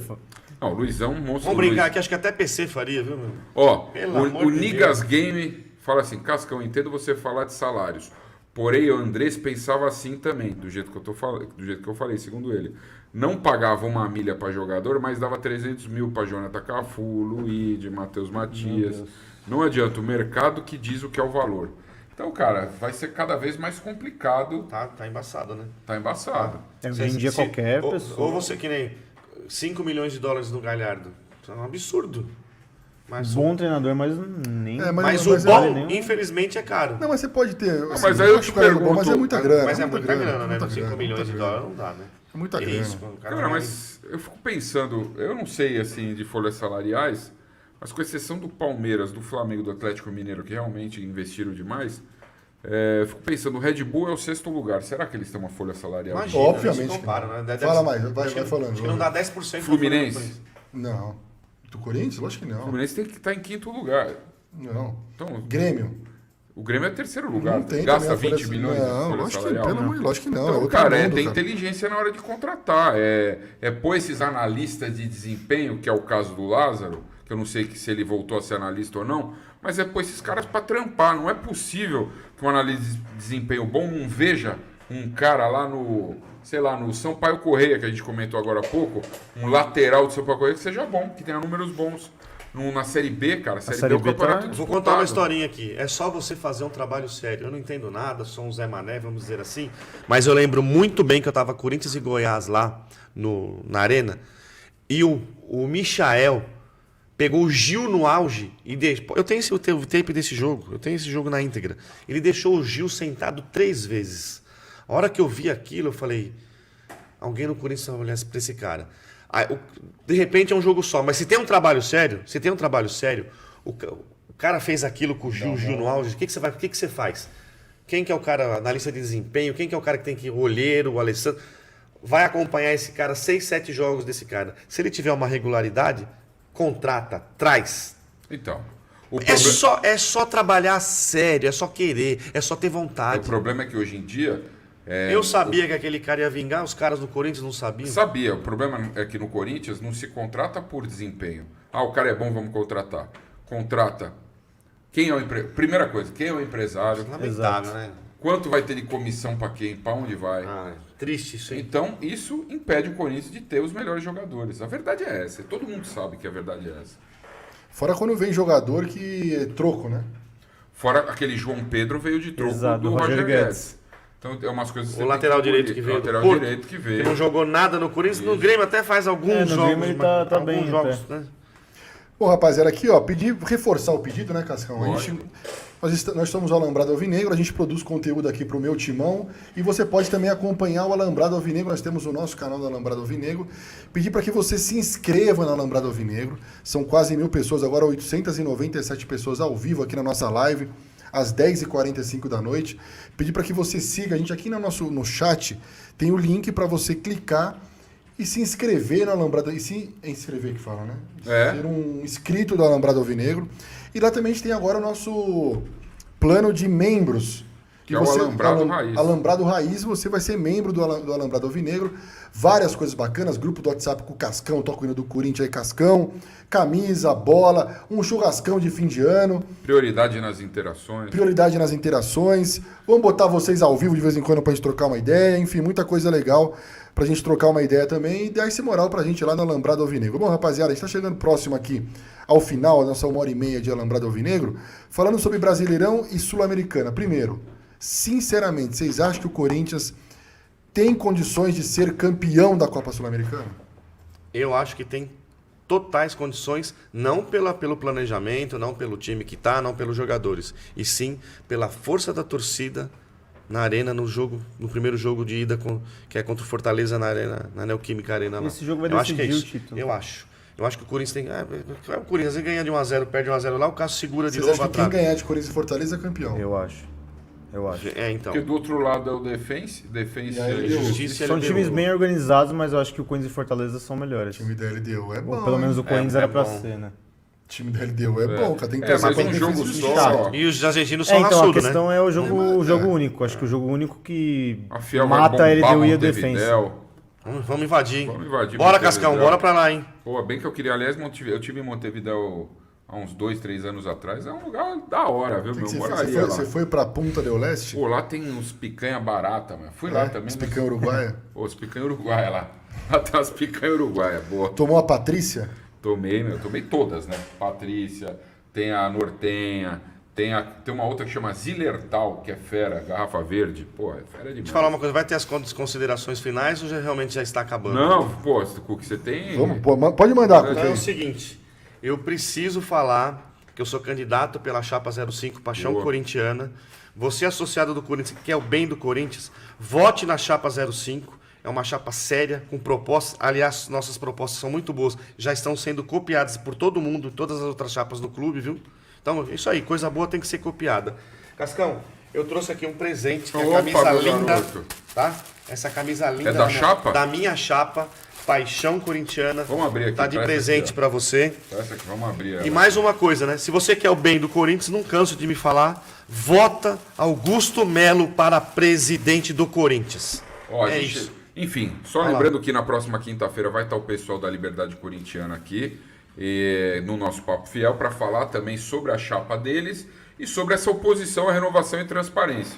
Não, o Luizão, um monstro. Vamos brincar Luiz. aqui, acho que até PC faria, viu, meu? Ó, Pelo amor o de Nigas Deus. Game fala assim, Cascão, entendo você falar de salários. Porém, o Andrés pensava assim também, do jeito que eu falei, segundo ele. Não pagava uma milha para jogador, mas dava 300 mil para Jonathan Cafu, Luigi, Matheus Matias. Não adianta, o mercado que diz o que é o valor. Então, cara, vai ser cada vez mais complicado. Tá embaçado, né? Tá embaçado. Hoje em dia qualquer pessoa. Ou você que nem 5 milhões de dólares no Galhardo. Isso é um absurdo. Mas Bom treinador, mas nem. mas mas o bom, nenhum. infelizmente, é caro. Não, mas você pode ter... assim, mas aí eu acho te que é bom, mas é pergunto- muita grana. Mas é muita grana, né? muita 5 grana, milhões muita de grana. dólares não dá, né? É muita Que grana. isso, o cara Cara, vai- mas eu fico pensando, eu não sei assim de folhas salariais, mas com exceção do Palmeiras, do Flamengo, do Atlético Mineiro, que realmente investiram demais, eu fico pensando, o Red Bull é o 6º lugar. Será que eles têm uma folha salarial? Imagina, Obviamente não se compara, né? Deve Fala ser- mais, vai acho que- falando, Acho que não dá 10% do Fluminense? Não. Do Corinthians? Lógico que O não. Fluminense tem que estar em 5º lugar. Não. Então, Grêmio. o Grêmio é 3º lugar. Não tem Gasta também a 20 folha- milhões de Não, folha lógico que, salarial. pelo né? amor de Deus, lógico que não. Então, é outro cara, mundo, tem cara. inteligência na hora de contratar. É pôr esses analistas de desempenho, que é o caso do Lázaro, que eu não sei se ele voltou a ser analista ou não, mas é pôr esses caras para trampar. Não é possível que um analista de desempenho bom não veja um cara lá no, sei lá, no Sampaio Correia, que a gente comentou agora há pouco, um lateral do Sampaio Correia que seja bom, que tenha números bons. Na Série B, cara, Série B é o B campeonato tá- Vou contar uma disputado. historinha aqui. É só você fazer um trabalho sério. Eu não entendo nada, sou um Zé Mané, vamos dizer assim. Mas eu lembro muito bem que eu tava Corinthians e Goiás lá na Arena. E o Michael pegou o Gil no auge e deixou. Eu tenho o tape desse jogo, eu tenho esse jogo na íntegra. Ele deixou o Gil sentado 3 vezes. A hora que eu vi aquilo, eu falei: alguém no Corinthians vai olhar pra esse cara. Aí, de repente é um jogo só, mas se tem um trabalho sério, o cara fez aquilo com o Gil no auge, o que você faz? Quem que é o cara, analista de desempenho, quem que é o cara que tem que ir, o olheiro, o Alessandro, vai acompanhar esse cara, 6, 7 jogos desse cara. Se ele tiver uma regularidade, contrata, traz. Então, É só trabalhar sério, é só querer, é só ter o vontade. problema é que hoje em dia... Eu sabia que aquele cara ia vingar, os caras do Corinthians não sabiam. Sabia, o problema é que no Corinthians não se contrata por desempenho. Ah, o cara é bom, vamos contratar. Contrata. Quem é o Primeira coisa, quem é o empresário? Lamentável, né? Quanto vai ter de comissão para quem? Para onde vai? Ah, triste isso, hein? Então, isso impede o Corinthians de ter os melhores jogadores. A verdade é essa. Todo mundo sabe que a verdade é essa. Fora quando vem jogador que é troco, né? Fora aquele João Pedro veio de troco Exato, do do Roger Roger Guedes. Então, é umas coisas que O você lateral tem direito que veio. O lateral do Porto, direito que que veio. não jogou nada no Corinthians. No Grêmio até faz alguns no jogos. Grêmio ele mas tá alguns bem, jogos, né? Bom, rapaziada, aqui, ó, reforçar o pedido, né, Cascão? Nós estamos o Alambrado Alvinegro, a gente produz conteúdo aqui pro Meu Timão e você pode também acompanhar o Alambrado Alvinegro, nós temos o nosso canal do Alambrado Alvinegro. Pedir para que você se inscreva no Alambrado Alvinegro, são quase 1.000 pessoas, agora 897 pessoas ao vivo aqui na nossa live, às 10h45 da noite. Pedir para que você siga a gente aqui no chat, tem o link para você clicar e se inscrever no Alambrado, e se inscrever que fala, né? Ser um inscrito do Alambrado Alvinegro. E lá também a gente tem agora o nosso plano de membros. Que é o Alambrado Raiz. Alambrado Raiz, você vai ser membro do Alambrado Alvinegro. Várias coisas bacanas, grupo do WhatsApp com o Cascão, toca o hino do Corinthians aí, Cascão, camisa, bola, um churrascão de fim de ano. Prioridade nas interações. Prioridade nas interações. Vamos botar vocês ao vivo de vez em quando pra gente trocar uma ideia. Enfim, muita coisa legal pra gente trocar uma ideia também e dar esse moral pra gente lá no Alambrado Alvinegro. Bom, rapaziada, a gente tá chegando próximo aqui ao final, a nossa 1h30 de Alambrado Alvinegro, falando sobre Brasileirão e Sul-Americana. Primeiro, sinceramente, vocês acham que o Corinthians tem condições de ser campeão da Copa Sul-Americana? Eu acho que tem totais condições, não pelo planejamento, não pelo time que tá, não pelos jogadores, e sim pela força da torcida na arena, no primeiro jogo de ida, que é contra o Fortaleza na arena, na Neoquímica Arena. Lá. Esse jogo vai decidir o título. Eu acho que o Corinthians tem... o Corinthians ganha de 1-0, perde 1-0 lá, o Cássio segura de Vocês novo acham que atrás. quem ganhar de Corinthians e Fortaleza é campeão? Eu acho. Então. Porque do outro lado é o Defense E aí, e Justiça São LDU. times bem organizados, mas eu acho que o Corinthians e Fortaleza são melhores. O time da LDU é bom. Ou pelo menos o Corinthians É era pra bom. ser, né? O time da LDU é bom, cara. Tem que É, torcer mas pra um defesa jogo e só... chato. E os argentinos são Então a raçudos, né? questão é o jogo único. Acho que o jogo único que A Fiel vai mata a bombar LDU e a Montevidéu. defesa. Vamos invadir, hein? Vamos invadir Bora, Montevidéu. Cascão, bora pra lá, hein? Pô, bem que eu queria, aliás, eu tive em Montevidéu há uns 2, 3 anos atrás. É um lugar da hora, viu, meu? Moraria lá. Você foi pra Punta del Leste? Pô, lá tem uns picanha barata, mano. Fui lá também. Os mas- picanha uruguaia? Pô, os picanha uruguaia lá. Lá tem umas picanha uruguaia, boa. Tomou a Patrícia? Tomei todas, né? Patrícia, tem a Nortenha, tem uma outra que chama Zillertal, que é fera, garrafa verde. Pô, é fera demais. Deixa eu falar uma coisa, vai ter as considerações finais ou realmente já está acabando? Não, pô, Cook, você tem... Vamos, pode mandar, Então é Cuca. o seguinte, eu preciso falar que eu sou candidato pela Chapa 05 Paixão Boa. Corintiana. Você, associado do Corinthians, que quer o bem do Corinthians, vote na Chapa 05. É uma chapa séria, com propostas. Aliás, nossas propostas são muito boas. Já estão sendo copiadas por todo mundo, todas as outras chapas do clube, viu? Então, isso aí, coisa boa tem que ser copiada. Cascão, eu trouxe aqui um presente, que é a Opa, camisa meu linda, garoto. tá? Essa camisa linda da chapa? da minha chapa, Paixão Corintiana. Vamos abrir aqui, Tá de presta presente aqui, ó. pra você. Essa aqui, vamos abrir ela. E mais uma coisa, né? Se você quer o bem do Corinthians, não canso de me falar, vota Augusto Melo para presidente do Corinthians. Ó, é gente, isso. enfim, só Vai lá. lembrando que na próxima quinta-feira vai estar o pessoal da Liberdade Corintiana aqui no nosso Papo Fiel para falar também sobre a chapa deles e sobre essa oposição à renovação e transparência.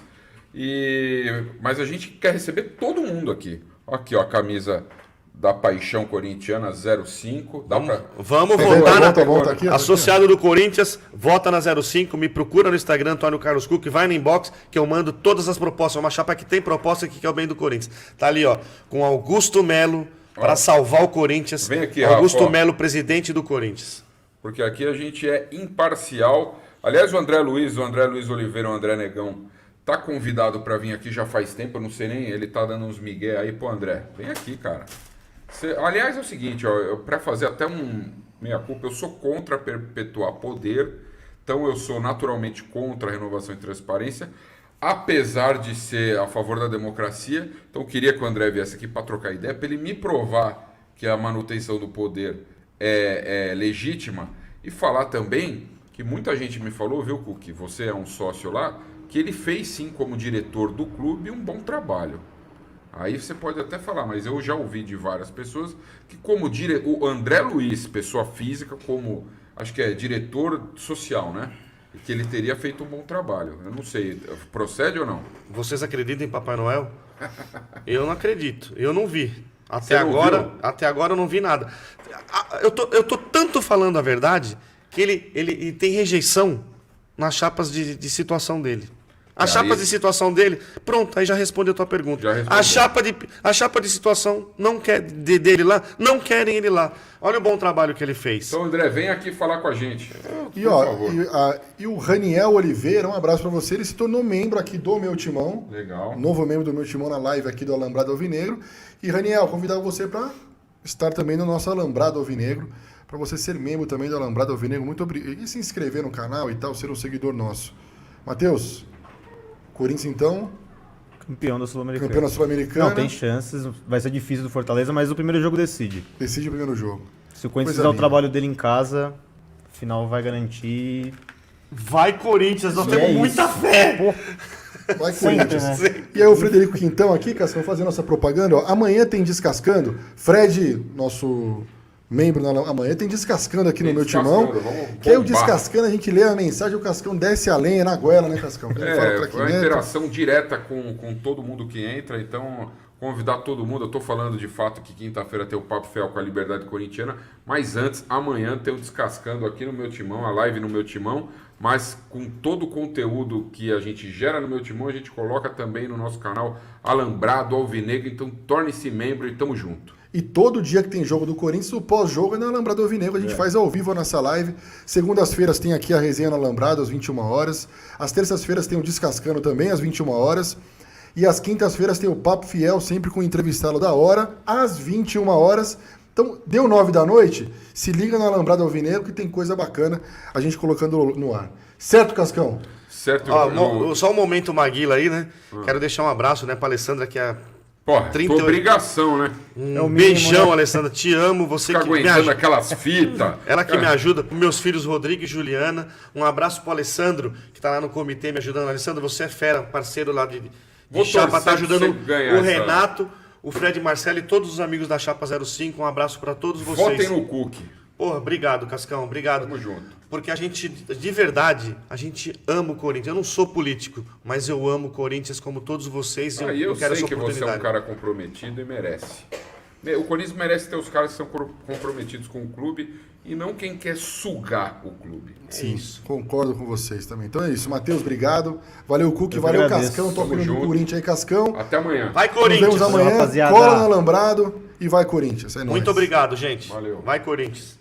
Mas a gente quer receber todo mundo aqui. Aqui, ó, a camisa da Paixão Corintiana 05. Dá pra... Vamos Pegou, votar na... volta aqui, ó. Associado do Corinthians, vota na 05, me procura no Instagram, Antônio Carlos Cook, vai no inbox que eu mando todas as propostas. É uma chapa que tem proposta que quer o bem do Corinthians. Tá ali, ó, com Augusto Melo para salvar o Corinthians. Vem aqui, Augusto Rafa, ó. Melo, presidente do Corinthians. Porque aqui a gente é imparcial. Aliás, o André Luiz Oliveira, o André Negão, tá convidado para vir aqui já faz tempo, eu não sei nem, ele tá dando uns migué aí. Pô, André, vem aqui, cara. Aliás, é o seguinte, ó, para fazer até meia-culpa, eu sou contra perpetuar poder, então eu sou naturalmente contra a renovação e transparência, apesar de ser a favor da democracia. Então eu queria que o André viesse aqui para trocar ideia, para ele me provar que a manutenção do poder é legítima e falar também que muita gente me falou, viu, Cook, você é um sócio lá, que ele fez sim como diretor do clube um bom trabalho. Aí você pode até falar, mas eu já ouvi de várias pessoas que o André Luiz, pessoa física, como acho que é diretor social, né? Que ele teria feito um bom trabalho. Eu não sei, procede ou não? Vocês acreditam em Papai Noel? Eu não acredito, eu não vi. Você não viu? Até agora eu não vi nada. Eu tô tanto falando a verdade que ele tem rejeição nas chapas de situação dele. As chapas de situação dele, pronto, aí já responde a tua pergunta. Já respondeu. A chapa de situação não quer dele lá, não querem ele lá. Olha o bom trabalho que ele fez. Então, André, vem aqui falar com a gente. E, Por ó, favor. e o Raniel Oliveira, um abraço pra você. Ele se tornou membro aqui do Meu Timão. Legal. Novo membro do Meu Timão na live aqui do Alambrado Alvinegro. E, Raniel, convidar você para estar também no nosso Alambrado Alvinegro, para você ser membro também do Alambrado Alvinegro. Muito obrigado. E se inscrever no canal e tal, ser um seguidor nosso. Matheus, Corinthians, então, Campeão da Sul-Americana. campeão da Sul-Americana. Não, tem chances. Vai ser difícil do Fortaleza, mas o primeiro jogo decide. Decide o primeiro jogo. Se o Corinthians Coisa fizer o linda. trabalho dele em casa, final vai garantir. Vai, Corinthians, nós E temos é muita isso. fé. Pô, Vai Sempre, Corinthians. né? E aí o Frederico Quintão aqui, Cascão, fazendo nossa propaganda. Ó, amanhã tem Descascando. Fred, nosso membro, amanhã tem Descascando aqui no meu timão. Que aí o Descascando, a gente lê a mensagem, o Cascão desce a lenha na goela, né, Cascão? Foi uma interação direta com todo mundo que entra, então convidar todo mundo. Eu estou falando de fato que quinta-feira tem o Papo Fiel com a Liberdade Corintiana, mas antes, amanhã tem o Descascando aqui no meu timão, a live no meu timão, mas com todo o conteúdo que a gente gera no meu timão, a gente coloca também no nosso canal Alambrado Alvinegro, então torne-se membro e tamo junto. E todo dia que tem jogo do Corinthians, o pós-jogo é no Alambrado Alvinegro. A gente faz ao vivo a nossa live. Segundas-feiras tem aqui a resenha no Alambrado, às 21 horas. Às terças-feiras tem o Descascando também, às 21 horas. E às quintas-feiras tem o Papo Fiel, sempre com o entrevistado da hora, às 21 horas. Então, deu 9 da noite, se liga no Alambrado Alvinegro que tem coisa bacana a gente colocando no ar. Certo, Cascão? Certo. Só um momento Maguila aí, né? Quero deixar um abraço, né, pra Alessandra, que é... Porra, tua obrigação, né? Um beijão, Alessandra. Te amo. Você Ficar que me aguentando ajuda. aquelas fitas. Ela que me ajuda. Meus filhos Rodrigo e Juliana. Um abraço pro Alessandro, que tá lá no comitê me ajudando. Alessandro, você é fera, parceiro lá de Chapa. Tá ajudando o Renato, o Fred Marcelo e todos os amigos da Chapa 05. Um abraço pra todos vocês. Votem no Cook. Porra, obrigado, Cascão. Obrigado. Tamo junto. Porque a gente, de verdade, a gente ama o Corinthians. Eu não sou político, mas eu amo o Corinthians como todos vocês. E eu quero sei essa que você é um oportunidade. cara comprometido e merece. O Corinthians merece ter os caras que são comprometidos com o clube e não quem quer sugar o clube. Sim, concordo com vocês também. Então é isso. Matheus, obrigado. Valeu, Cook. Valeu, agradeço. Cascão. Toca no junto. Corinthians aí, Cascão. Até amanhã. Vai, Nos Corinthians! vemos amanhã. rapaziada. Cola no Alambrado e vai, Corinthians. É nóis. Muito obrigado, gente. Valeu. Vai, Corinthians!